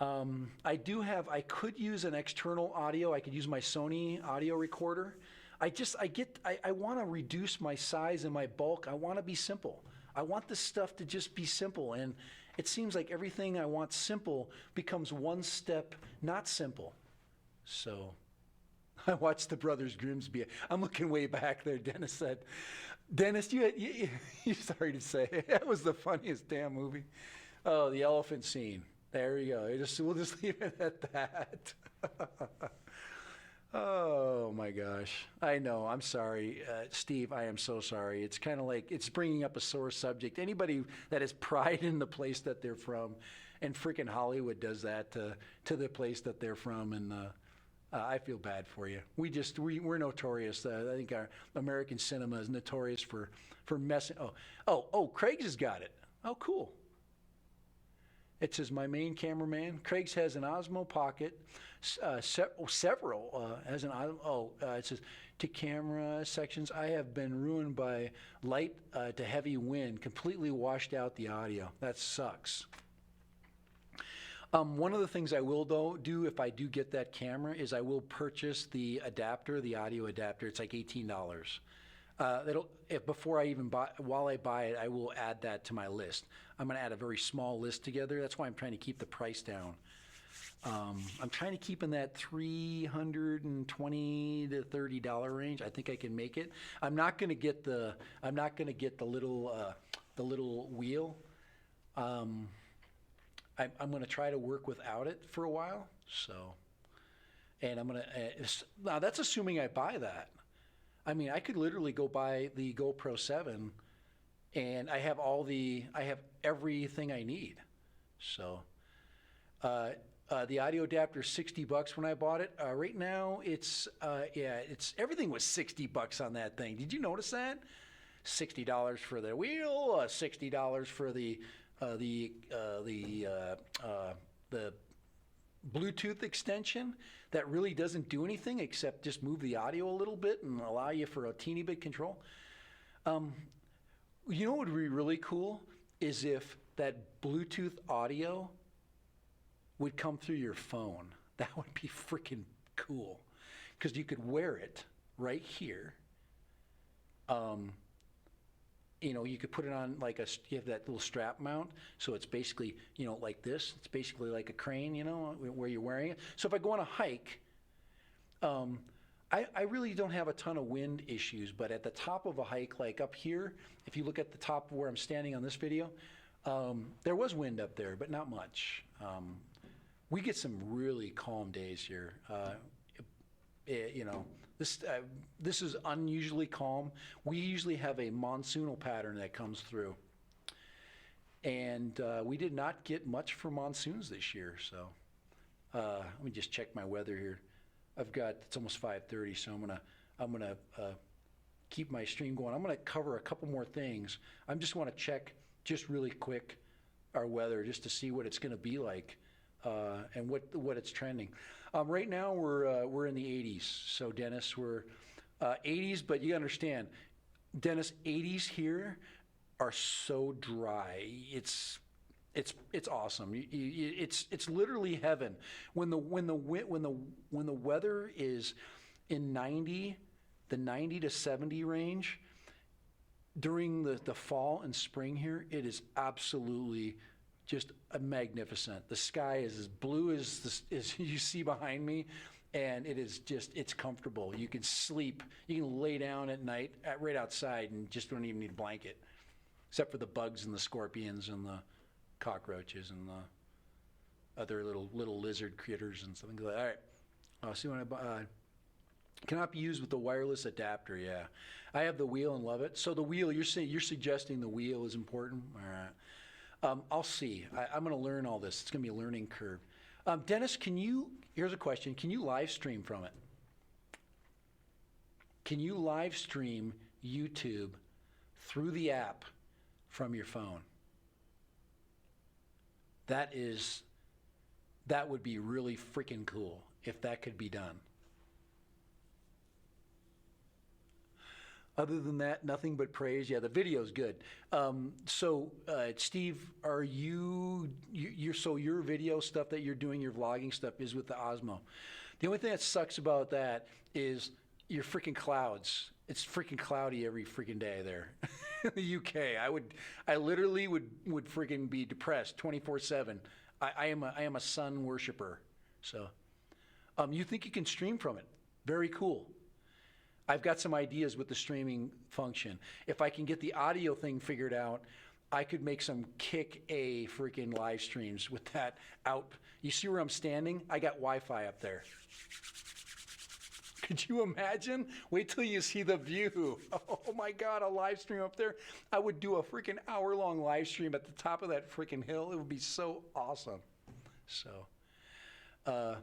I could use an external audio. I could use my Sony audio recorder. I want to reduce my size and my bulk. I want to be simple. I want this stuff to just be simple. And it seems like everything I want simple becomes one step not simple. So I watched the Brothers Grimsby. I'm looking way back there. Dennis said, Dennis, you sorry to say, that was the funniest damn movie. Oh, the elephant scene. There you go. We'll just leave it at that. Oh my gosh. I know. I'm sorry. Steve, I am so sorry. It's kind of like, it's bringing up a sore subject. Anybody that has pride in the place that they're from, and freaking Hollywood does that to the place that they're from, and I feel bad for you. We're notorious. I think our American cinema is notorious for messing. Oh, Craig's has got it. Oh, cool. It says, my main cameraman. Craig's has an Osmo Pocket. Several has an Osmo. It says, to camera sections, I have been ruined by light to heavy wind, completely washed out the audio. That sucks. One of the things I will do if I do get that camera is I will purchase the adapter, the audio adapter. It's like $18. While I buy it, I will add that to my list. I'm going to add a very small list together. That's why I'm trying to keep the price down. I'm trying to keep in that $320 to $30 range. I think I can make it. I'm not going to get the little wheel. I'm going to try to work without it for a while. So, and I'm going to now that's assuming I buy that. I mean, I could literally go buy the GoPro 7, and I have everything I need. So, the audio adapter is $60 when I bought it. Right now, it's everything was $60 on that thing. Did you notice that? $60 for the wheel, $60 for the Bluetooth extension that really doesn't do anything except just move the audio a little bit and allow you for a teeny bit control. You know what would be really cool is if that Bluetooth audio would come through your phone. That would be freaking cool because you could wear it right here. You could put it on you have that little strap mount, so it's basically, like this. It's basically like a crane, where you're wearing it. So if I go on a hike, I really don't have a ton of wind issues, but at the top of a hike, like up here, if you look at the top of where I'm standing on this video, there was wind up there, but not much. We get some really calm days here. This is unusually calm. We usually have a monsoonal pattern that comes through. And we did not get much for monsoons this year. So let me just check my weather here. It's almost 5:30, so I'm gonna keep my stream going. I'm gonna cover a couple more things. I just want to check just really quick our weather just to see what it's gonna be like and what it's trending. Right now we're in the 80s. So Dennis, we're 80s, but you understand, Dennis, 80s here are so dry. It's awesome. It's literally heaven. When the weather is in the 90 to 70 range during the fall and spring here, it is absolutely just magnificent. The sky is as blue as you see behind me. And it's comfortable. You can sleep. You can lay down at night right outside and just don't even need a blanket, except for the bugs and the scorpions and the cockroaches and the other little lizard critters and something like that. All right. See what I buy. Cannot be used with the wireless adapter. Yeah, I have the wheel and love it. So the wheel, you're suggesting the wheel is important. All right. I'll see. I'm going to learn all this. It's going to be a learning curve. Dennis, here's a question. Can you live stream from it? Can you live stream YouTube through the app from your phone? That would be really freaking cool if that could be done. Other than that, nothing but praise. Yeah, the video's good. Steve, are so your video stuff that you're doing, your vlogging stuff is with the Osmo. The only thing that sucks about that is your freaking clouds. It's freaking cloudy every freaking day there in the UK. I literally would freaking be depressed 24/7. I am a sun worshiper. So, you think you can stream from it? Very cool. I've got some ideas with the streaming function. If I can get the audio thing figured out, I could make some kick-A freaking live streams with that out. You see where I'm standing? I got Wi-Fi up there. Could you imagine? Wait till you see the view. Oh my God, a live stream up there. I would do a freaking hour-long live stream at the top of that freaking hill. It would be so awesome. So, all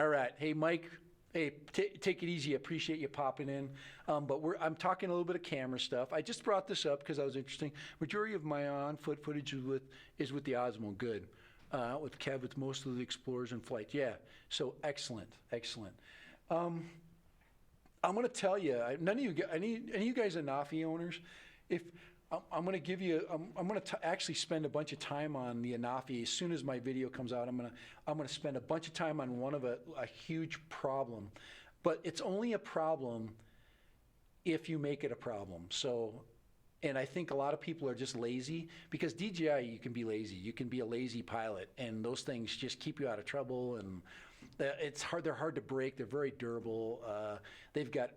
right. Hey, Mike. Hey, take it easy. I appreciate you popping in. But I'm talking a little bit of camera stuff. I just brought this up because I was interesting. Majority of my on-foot footage is with the Osmo. Good. With Kev, with most of the Explorers in flight. Yeah. So excellent, excellent. I'm going to tell you, none of you, any of you guys Anafi owners, if I'm going to give you, I'm going to actually spend a bunch of time on the Anafi. As soon as my video comes out, I'm going to spend a bunch of time on one of a huge problem. But it's only a problem if you make it a problem. So, and I think a lot of people are just lazy, because DJI, you can be lazy. You can be a lazy pilot, and those things just keep you out of trouble. And it's hard. They're hard to break. They're very durable. They've got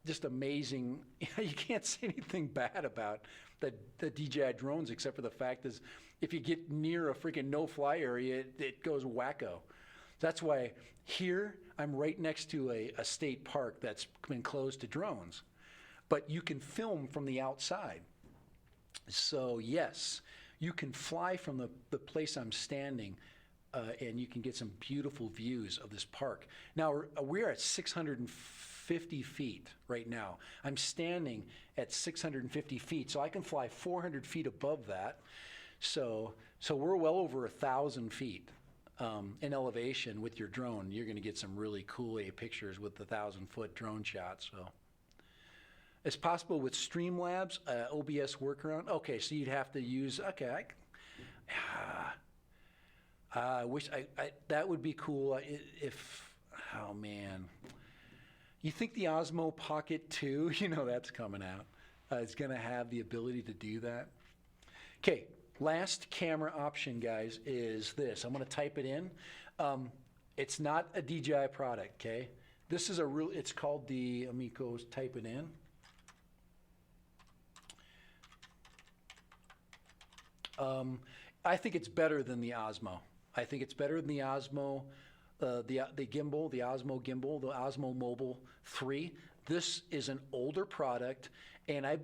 just amazing. You can't say anything bad about the DJI drones, except for the fact is, if you get near a freaking no-fly area, it goes wacko. That's why here I'm right next to a state park that's been closed to drones, but you can film from the outside. So yes, you can fly from the place I'm standing, and you can get some beautiful views of this park. Now we're at 650 feet right now. I'm standing at 650 feet, so I can fly 400 feet above that. So we're well over 1,000 feet in elevation with your drone. You're going to get some really cool pictures with the 1,000-foot drone shot. So it's possible with Streamlabs, OBS workaround. Okay, so you'd have to use. Okay, I wish that would be cool if. Oh man. You think the Osmo Pocket 2, that's coming out, is going to have the ability to do that? Okay, last camera option, guys, is this. I'm going to type it in. It's not a DJI product, okay? This is it's called the, let me go type it in. I think it's better than the Osmo. I think it's better than the Osmo. The gimbal, the Osmo gimbal, the Osmo Mobile 3. This is an older product, and I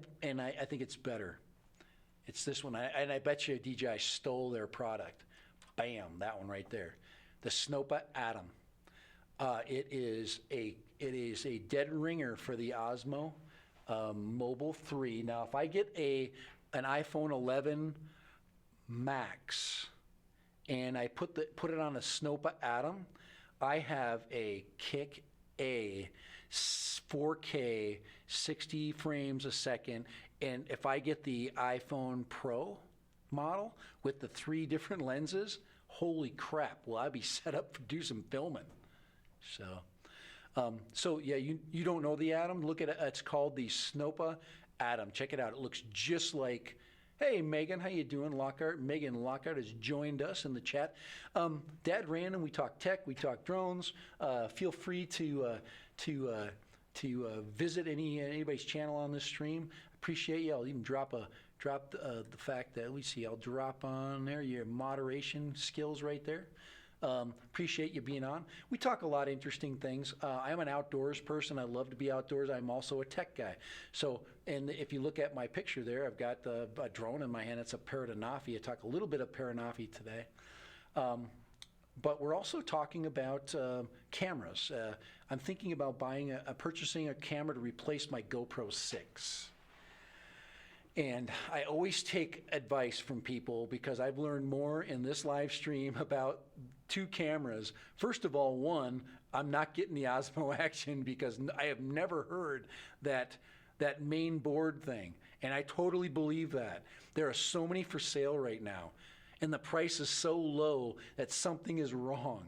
think it's better. It's this one, and I bet you DJI stole their product. Bam, that one right there. The Snoopa Atom. It is a dead ringer for the Osmo Mobile 3. Now, if I get an iPhone 11 Max and I put it on a Snoopa Atom, I have a kick A 4K 60 frames a second, and if I get the iPhone Pro model with the 3 different lenses, holy crap, will I be set up to do some filming. So yeah, you don't know the Atom? Look at it. It's called the Snoopa Atom. Check it out. It looks just like. Hey, Megan, how you doing? Lockhart. Megan Lockhart has joined us in the chat. Dad Random, we talk tech, we talk drones. Feel free to visit anybody's channel on this stream. Appreciate you. I'll even drop the fact that I'll drop on there your moderation skills right there. Appreciate you being on. We talk a lot of interesting things. I'm an outdoors person. I love to be outdoors. I'm also a tech guy. So, and if you look at my picture there, I've got a drone in my hand. It's a Parrot Anafi. I talk a little bit of Parrot Anafi today. But we're also talking about cameras. I'm thinking about purchasing a camera to replace my GoPro 6. And I always take advice from people because I've learned more in this live stream about two cameras. First of all, one, I'm not getting the Osmo Action because I have never heard that main board thing. And I totally believe that. There are so many for sale right now. And the price is so low that something is wrong.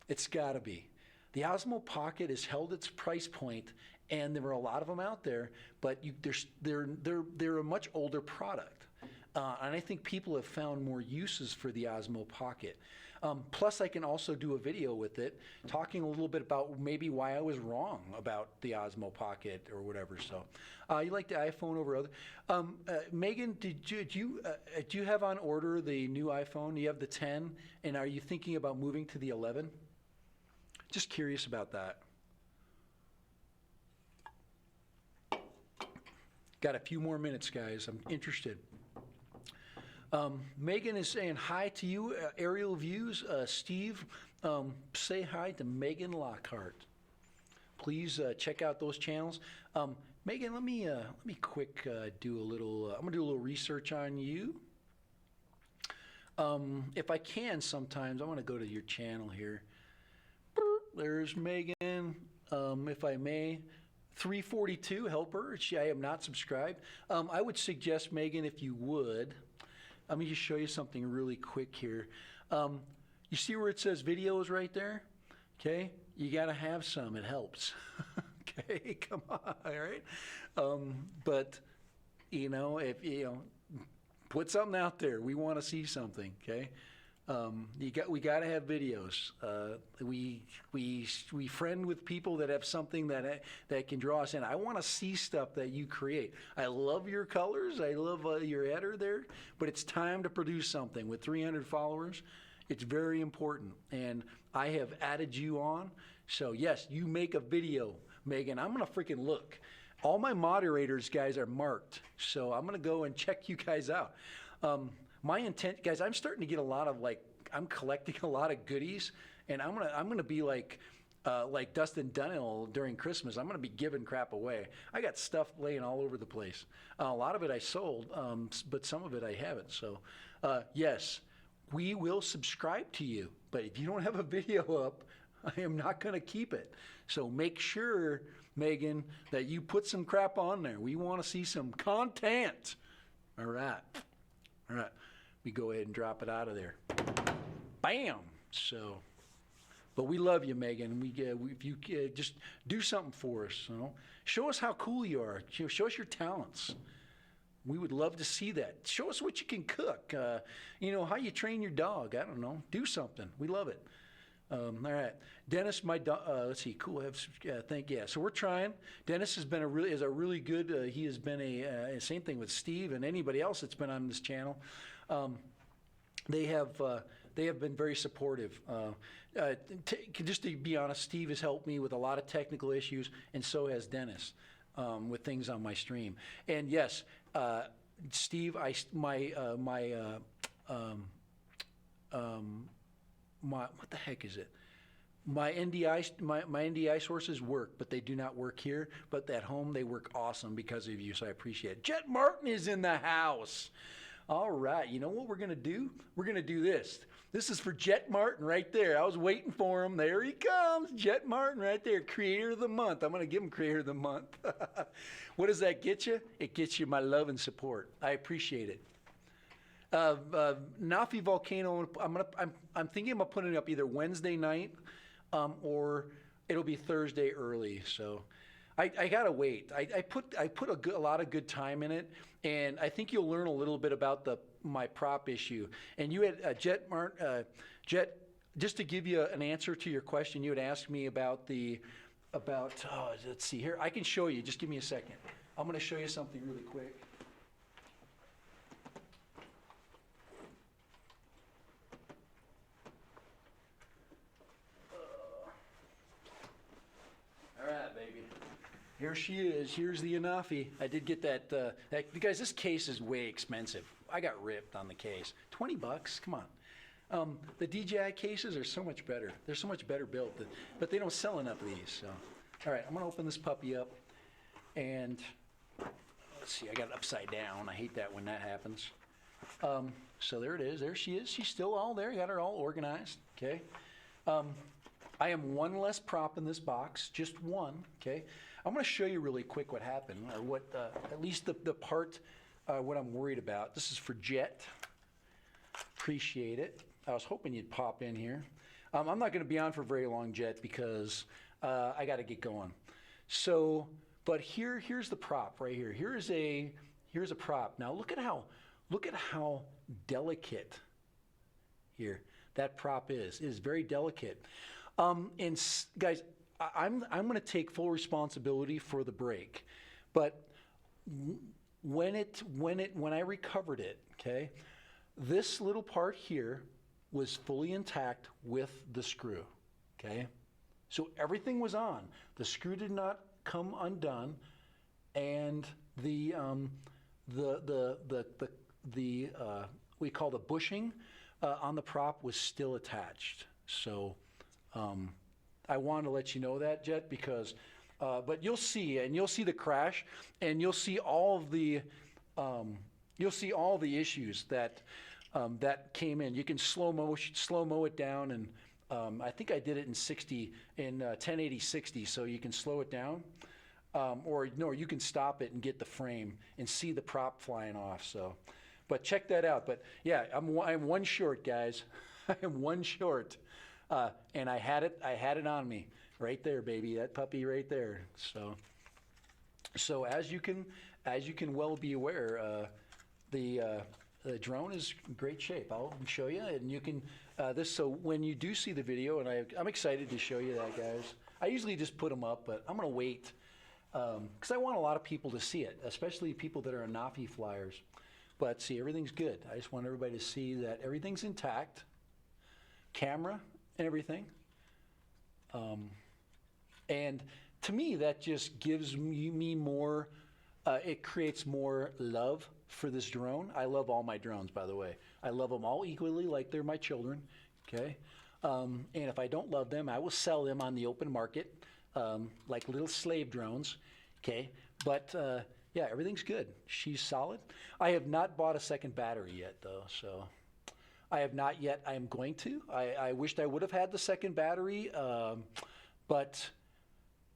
It's got to be. The Osmo Pocket has held its price point, and there are a lot of them out there, but they're a much older product. And I think people have found more uses for the Osmo Pocket. Plus, I can also do a video with it, talking a little bit about maybe why I was wrong about the Osmo Pocket or whatever. So, you like the iPhone over other? Megan, do you have on order the new iPhone? You have the 10, and are you thinking about moving to the 11? Just curious about that. Got a few more minutes, guys. I'm interested. Megan is saying hi to you, Aerial Views. Steve, say hi to Megan Lockhart. Please check out those channels. Megan, let me quick do a little. I'm gonna do a little research on you. If I can, sometimes I want to go to your channel here. There's Megan. If I may. 342, help her. I am not subscribed. I would suggest, Megan, if you would, let me just show you something really quick here. You see where it says videos right there? Okay, you got to have some. It helps. Okay, come on, all right? But, you know, if, you know, put something out there. We want to see something, okay? We got to have videos. We friend with people that have something that can draw us in. I want to see stuff that you create. I love your colors. I love your header there. But it's time to produce something. With 300 followers, it's very important. And I have added you on. So yes, you make a video, Megan. I'm gonna freaking look. All my moderators, guys, are marked. So I'm gonna go and check you guys out. My intent, guys, I'm starting to get a lot of I'm collecting a lot of goodies, and I'm gonna be like Dustin Dunhill during Christmas. I'm gonna be giving crap away. I got stuff laying all over the place. A lot of it I sold, but some of it I haven't. So, yes, we will subscribe to you, but if you don't have a video up, I am not gonna keep it. So make sure, Megan, that you put some crap on there. We want to see some content. All right. All right, we go ahead and drop it out of there. Bam! So, but we love you, Megan. If you just do something for us, you know, show us how cool you are. Show us your talents. We would love to see that. Show us what you can cook. You know, how you train your dog. I don't know. Do something. We love it. All right, Dennis, my dog. Let's see. Cool. Yeah. So we're trying. Dennis has been a really good. He has been a same thing with Steve and anybody else that's been on this channel. They have been very supportive. Just to be honest, Steve has helped me with a lot of technical issues, and so has Dennis with things on my stream. And yes, Steve, what the heck is it? My NDI sources work, but they do not work here. But at home, they work awesome because of you, so I appreciate it. Jet Martin is in the house. All right, you know what we're going to do? We're going to do this. This is for Jet Martin right there. I was waiting for him. There he comes, Jet Martin right there, Creator of the Month. I'm going to give him Creator of the Month. What does that get you? It gets you my love and support. I appreciate it. Anafi Volcano, I'm thinking about putting it up either Wednesday night or it'll be Thursday early. So I gotta wait. I put a lot of good time in it, and I think you'll learn a little bit about my prop issue. And you had Jet, just to give you an answer to your question, you had asked me about let's see here. I can show you. Just give me a second. I'm going to show you something really quick. Here she is. Here's the Anafi. I did get that. Guys, this case is way expensive. I got ripped on the case. $20. Come on. The DJI cases are so much better. They're so much better built, but they don't sell enough of these. So, all right, I'm gonna open this puppy up, and let's let's see, I got it upside down. I hate that when that happens. So there it is. There she is. She's still all there. Got her all organized. Okay. I am one less prop in this box, just one. Okay. I'm going to show you really quick what happened, or what, at least the part, what I'm worried about. This is for Jet. Appreciate it. I was hoping you'd pop in here. I'm not going to be on for very long, Jet, because I got to get going. So, but here's the prop right here. Here's a prop. Now look at how delicate here that prop is. It is very delicate. And guys, I'm going to take full responsibility for the break, but when I recovered it, okay, this little part here was fully intact with the screw, okay? So everything was on. The screw did not come undone, and we call the bushing on the prop was still attached. So I wanted to let you know that, Jet, because but you'll see the crash, and you'll see all of the issues that that came in. You can slow mo it down, and I think I did it in 1080 60, so you can slow it down, or no, you can stop it and get the frame and see the prop flying off. So, but check that out. But yeah, I'm one short, guys. I am one short, and I had it on me right there, baby. That puppy right there. So as you can well be aware, the drone is in great shape. I'll show you, and you can so when you do see the video, and I'm excited to show you that, guys. I usually just put them up, but I'm gonna wait because I want a lot of people to see it, especially people that are Anafi flyers. But see, everything's good. I just want everybody to see that everything's intact, camera and everything. And to me, that just gives me more. It creates more love for this drone. I love all my drones, by the way. I love them all equally, like they're my children, okay? And if I don't love them, I will sell them on the open market, like little slave drones, okay? But yeah, everything's good. She's solid. I have not bought a second battery yet, though, so I have not yet. I am going to. I wished I would have had the second battery, but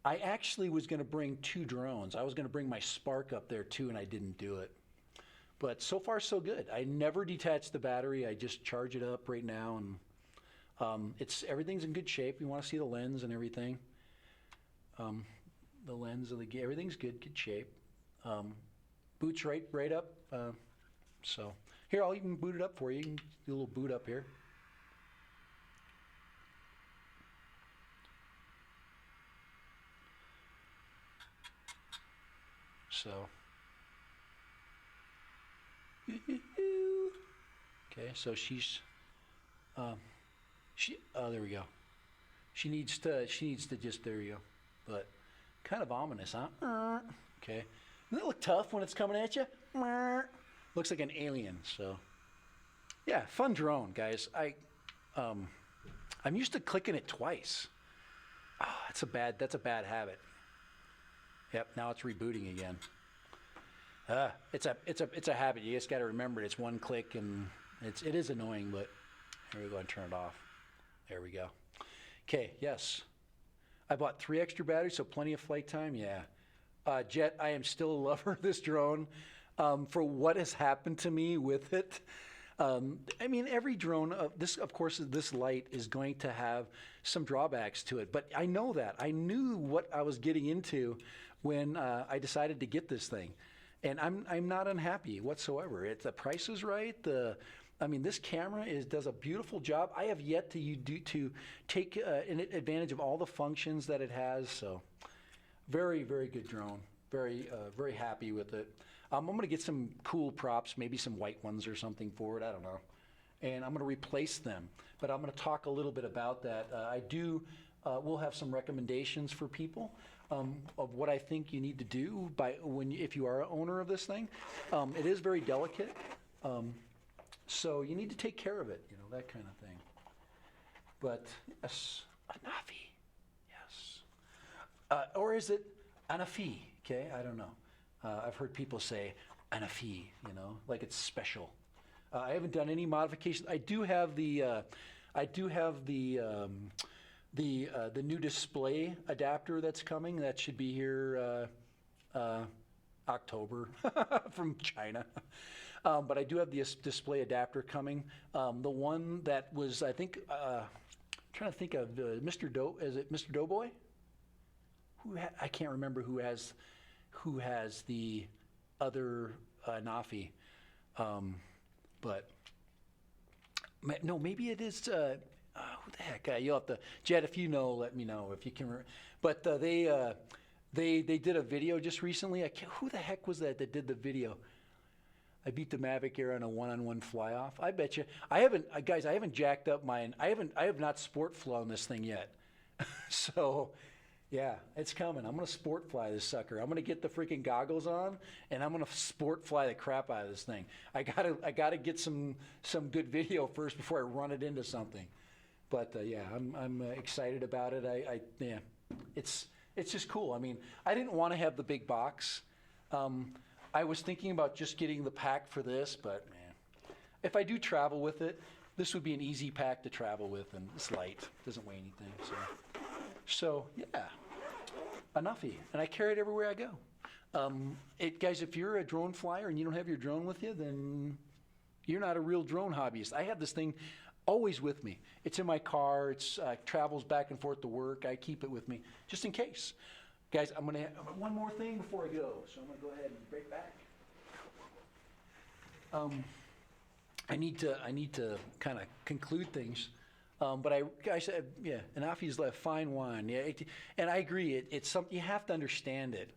I actually was going to bring 2 drones. I was going to bring my Spark up there, too, and I didn't do it. But so far, so good. I never detach the battery. I just charge it up right now, and everything's in good shape. You want to see the lens and everything. The lens of everything's good shape. Boots right up. So here, I'll even boot it up for you. You can do a little boot up here. So. Okay, so she's, oh, there we go. She needs to just, there you go. But kind of ominous, huh? Okay. Doesn't it look tough when it's coming at you? Looks like an alien, so. Yeah, fun drone, guys. I'm used to clicking it twice. Oh, that's a bad habit. Yep, now it's rebooting again. It's a habit. You just got to remember it. It's one click, and it is annoying, but here we go and turn it off. There we go. Okay, yes. I bought 3 extra batteries, so plenty of flight time. Yeah. Jet, I am still a lover of this drone for what has happened to me with it. I mean, every drone, of course, this light is going to have some drawbacks to it, but I know that. I knew what I was getting into when I decided to get this thing. And I'm not unhappy whatsoever. The price is right. I mean, this camera does a beautiful job. I have yet to take advantage of all the functions that it has. So, very, very good drone. Very, very happy with it. I'm going to get some cool props, maybe some white ones or something for it. I don't know. And I'm going to replace them. But I'm going to talk a little bit about that. We'll have some recommendations for people. Of what I think you need to do if you are an owner of this thing. It is very delicate, so you need to take care of it, that kind of thing. But yes, Anafi, yes. Or is it Anafi? Okay, I don't know. I've heard people say Anafi, like it's special. I haven't done any modifications. I do have the new display adapter that's coming. That should be here October from China. But I do have the display adapter coming. The one that was, I think, trying to think of Mr. Doe. Is it Mr. Doughboy? I can't remember who has the other Anafi. But no, maybe it is. Who the heck? You'll have to, Jed, if you know, let me know if you can. But they did a video just recently. Who the heck was that did the video? I beat the Mavic Air on a one-on-one fly-off. I bet you. I haven't, guys. I haven't jacked up mine. I have not sport flown this thing yet. So, yeah, it's coming. I'm gonna sport fly this sucker. I'm gonna get the freaking goggles on, and I'm gonna sport fly the crap out of this thing. I gotta get some good video first before I run it into something. But yeah, I'm excited about it. Yeah, it's just cool. I mean, I didn't want to have the big box. I was thinking about just getting the pack for this, but man, if I do travel with it, this would be an easy pack to travel with, and it's light, doesn't weigh anything. So yeah, Anafi, and I carry it everywhere I go. Guys, if you're a drone flyer and you don't have your drone with you, then you're not a real drone hobbyist. I have this thing always with me. It's in my car. It's travels back and forth to work. I keep it with me just in case. Guys, I'm gonna have one more thing before I go, so I'm gonna go ahead and break back. I need to kind of conclude things, but guys, yeah, Anafi's a fine wine. Yeah, and I agree. It's something you have to understand it.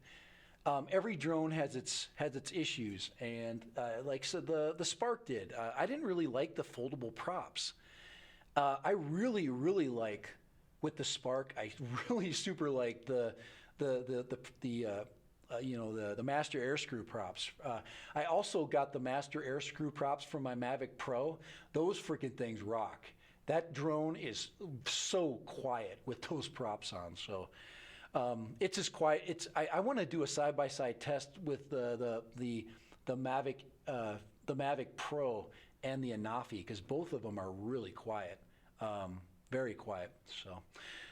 Every drone has its issues, and like so the Spark did. I didn't really like the foldable props. I really like with the Spark. I really super like the Master Air Screw props. I also got the Master Air Screw props from my Mavic Pro. Those freaking things rock. That drone is so quiet with those props on. So it's as quiet. I want to do a side-by-side test with the Mavic Pro and the Anafi, because both of them are really quiet, very quiet. So.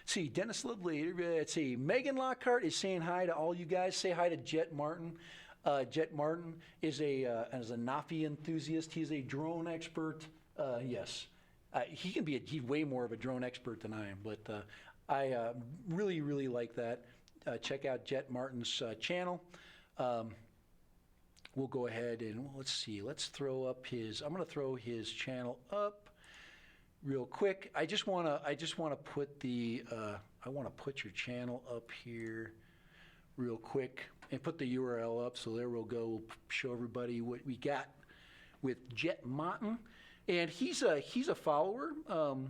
See, Dennis Lively, let's see, Megan Lockhart is saying hi to all you guys. Say hi to Jet Martin. Jet Martin is a Anafi enthusiast. He's a drone expert. Yes, he's way more of a drone expert than I am, but I really like that. Check out Jet Martin's channel. We'll go ahead and let's see. Let's throw up I'm going to throw his channel up real quick. I just want to put I want to put your channel up here real quick and put the URL up. So there we'll go. We'll show everybody what we got with Jet Martin, and he's a follower and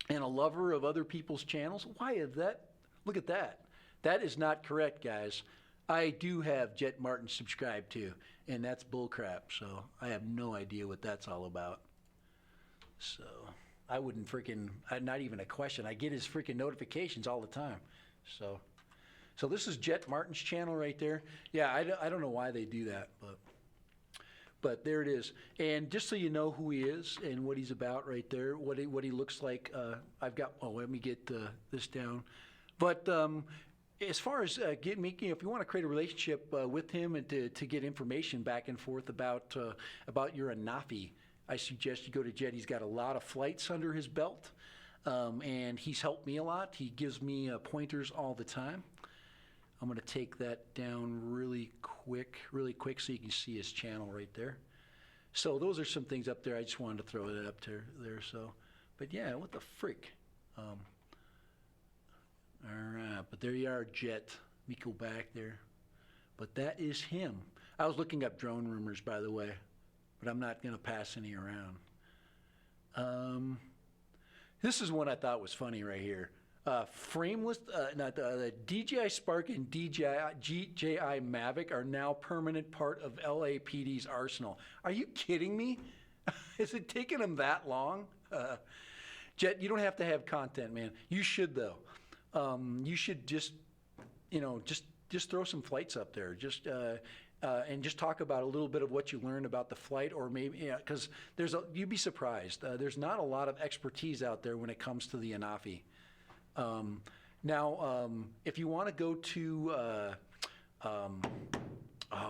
a lover of other people's channels. Why is that? Look at that. That is not correct, guys. I do have Jet Martin subscribed to, and that's bullcrap. So I have no idea what that's all about. So I wouldn't not even a question. I get his freaking notifications all the time. So this is Jet Martin's channel right there. Yeah, I don't know why they do that, but there it is. And just so you know who he is and what he's about right there, what he looks like. Let me get this down. But as far as if you want to create a relationship with him and to get information back and forth about your Anafi, I suggest you go to Jet. He's got a lot of flights under his belt, and he's helped me a lot. He gives me pointers all the time. I'm going to take that down really quick so you can see his channel right there. So those are some things up there. I just wanted to throw that up there. So, but yeah, what the frick? All right, but there you are, Jet. Let me go back there. But that is him. I was looking up drone rumors, by the way, but I'm not going to pass any around. This is one I thought was funny right here. Frameless, the DJI Spark and DJI Mavic are now permanent part of LAPD's arsenal. Are you kidding me? Is it taking them that long? Jet, you don't have to have content, man. You should, though. You should just just throw some flights up there. And just talk about a little bit of what you learned about the flight, or maybe, because you'd be surprised. There's not a lot of expertise out there when it comes to the Anafi. Now, if you want to go to,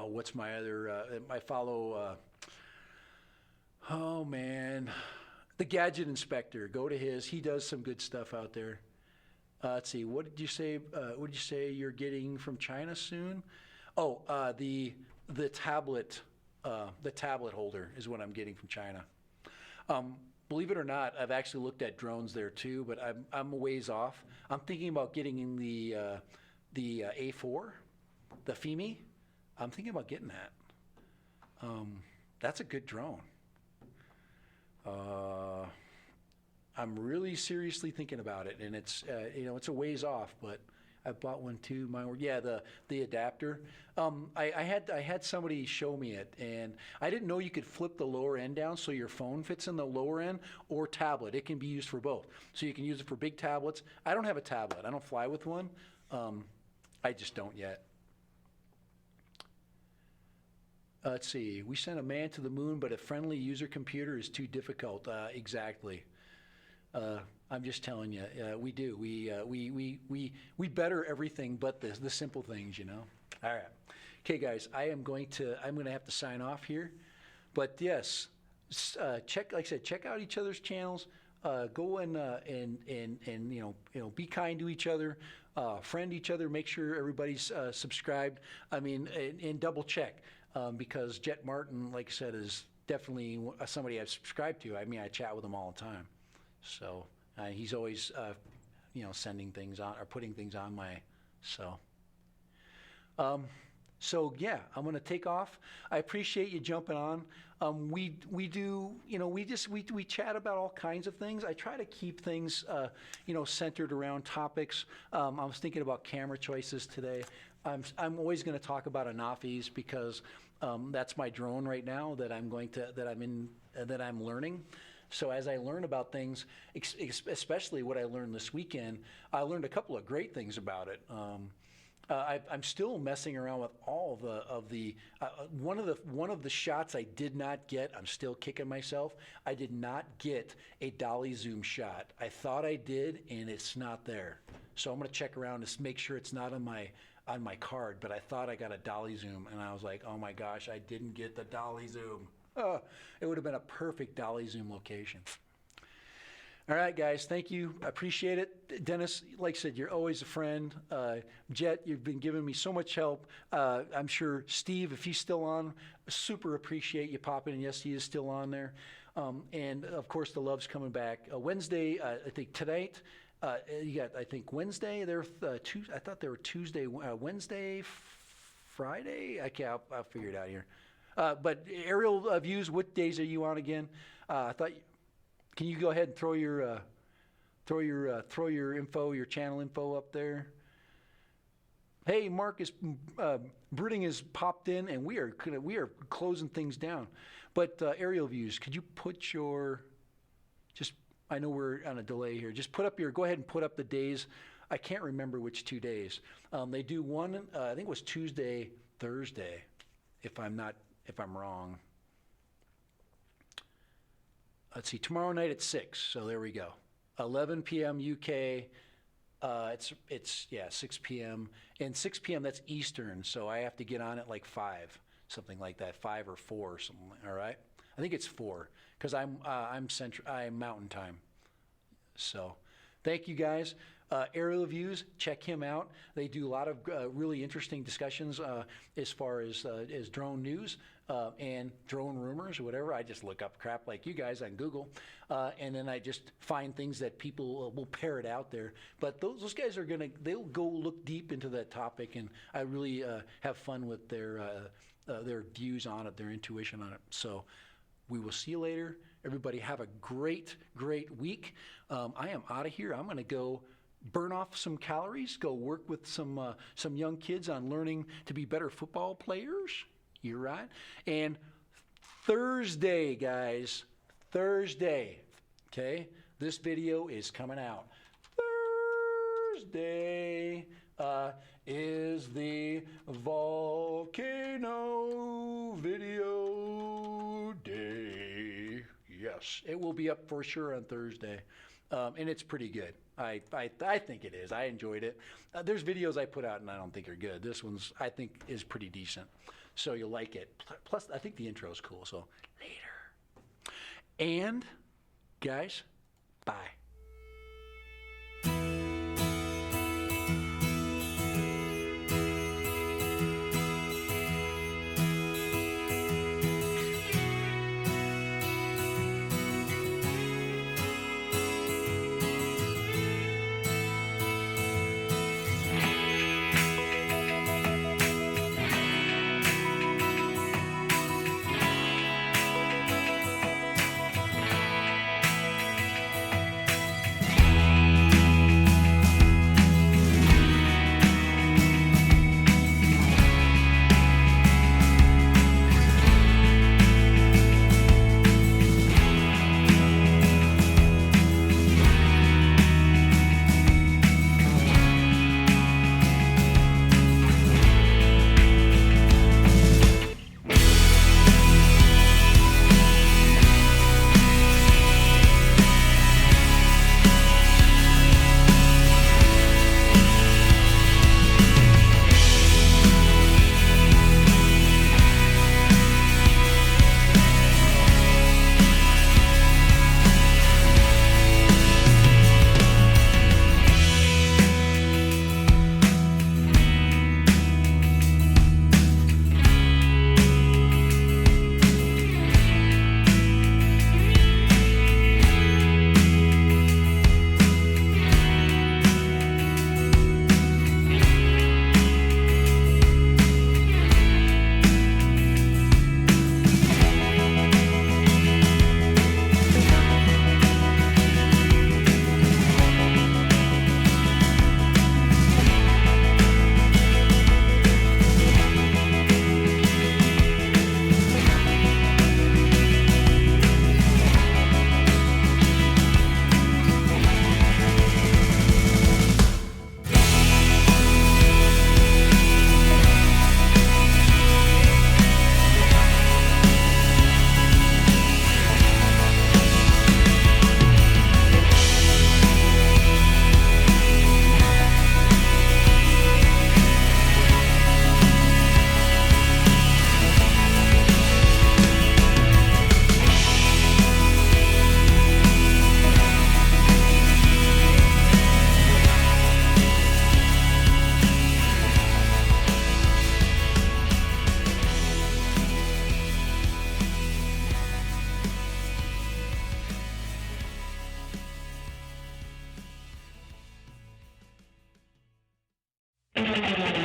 what's my other, I follow, oh man, the Gadget Inspector. Go to his. He does some good stuff out there. Let's see. What did you say? What did you say you're getting from China soon? Oh, the tablet holder is what I'm getting from China. Believe it or not, I've actually looked at drones there too, but I'm a ways off. I'm thinking about getting in the A4, the FEMI. I'm thinking about getting that. That's a good drone. I'm really seriously thinking about it, and it's it's a ways off, but I bought one too. Yeah, the adapter. I had somebody show me it, and I didn't know you could flip the lower end down so your phone fits in the lower end, or tablet. It can be used for both. So you can use it for big tablets. I don't have a tablet. I don't fly with one. I just don't yet. Let's see. We sent a man to the moon, but a friendly user computer is too difficult. Exactly. I'm just telling you, we do. We better everything but the simple things, All right. Okay, guys, I'm going to have to sign off here. But yes, like I said, check out each other's channels. Go and be kind to each other, friend each other. Make sure everybody's subscribed. I mean, and double check because Jet Martin, like I said, is definitely somebody I've subscribed to. I mean, I chat with him all the time. So he's always, sending things on or putting things on my, so. So yeah, I'm gonna take off. I appreciate you jumping on. We do, we chat about all kinds of things. I try to keep things, centered around topics. I was thinking about camera choices today. I'm always going to talk about Anafis because that's my drone right now that I'm learning. So as I learn about things, especially what I learned this weekend, I learned a couple of great things about it. I'm still messing around with all of the one of the shots I did not get. I'm still kicking myself. I did not get a dolly zoom shot. I thought I did, and it's not there. So I'm going to check around to make sure it's not on my card. But I thought I got a dolly zoom, and I was like, oh my gosh, I didn't get the dolly zoom. It would have been a perfect dolly zoom location. All right, guys, thank you. I appreciate it. Dennis, like I said, you're always a friend. Jet, you've been giving me so much help. I'm sure Steve, if he's still on, super appreciate you popping in. Yes, he is still on there. And, of course, the love's coming back. Wednesday, I think tonight, you got, I think, Wednesday. I thought they were Tuesday, Wednesday, Friday. I'll figure it out here. But aerial views, what days are you on again? Can you go ahead and throw your info, your channel info up there? Hey, Marcus, brooding has popped in, and we are closing things down. But aerial views, could you put I know we're on a delay here. Go ahead and put up the days. I can't remember which 2 days. They do one. I think it was Tuesday, Thursday, if I'm wrong. Let's see, tomorrow night at 6, so there we go. 11 p.m. UK, it's 6 p.m. And 6 p.m. that's Eastern, so I have to get on at like 5, something like that, 5 or 4 or something, all right? I think it's 4, because I'm Mountain Time. So, thank you guys. Aerial Views, check him out. They do a lot of really interesting discussions as far as drone news and drone rumors or whatever. I just look up crap like you guys on Google, and then I just find things that people will parrot out there. But those guys they'll go look deep into that topic, and I really have fun with their views on it, their intuition on it. So we will see you later. Everybody have a great, great week. I am out of here. I'm going to go burn off some calories, go work with some young kids on learning to be better football players. You're right. And Thursday, guys, okay, this video is coming out Thursday. is the Volcano video day. Yes, it will be up for sure on Thursday, and it's pretty good. I think it is. I enjoyed it. There's videos I put out and I don't think are good. This one's I think is pretty decent, so you'll like it. Plus, I think the intro is cool. So later, and guys, bye. You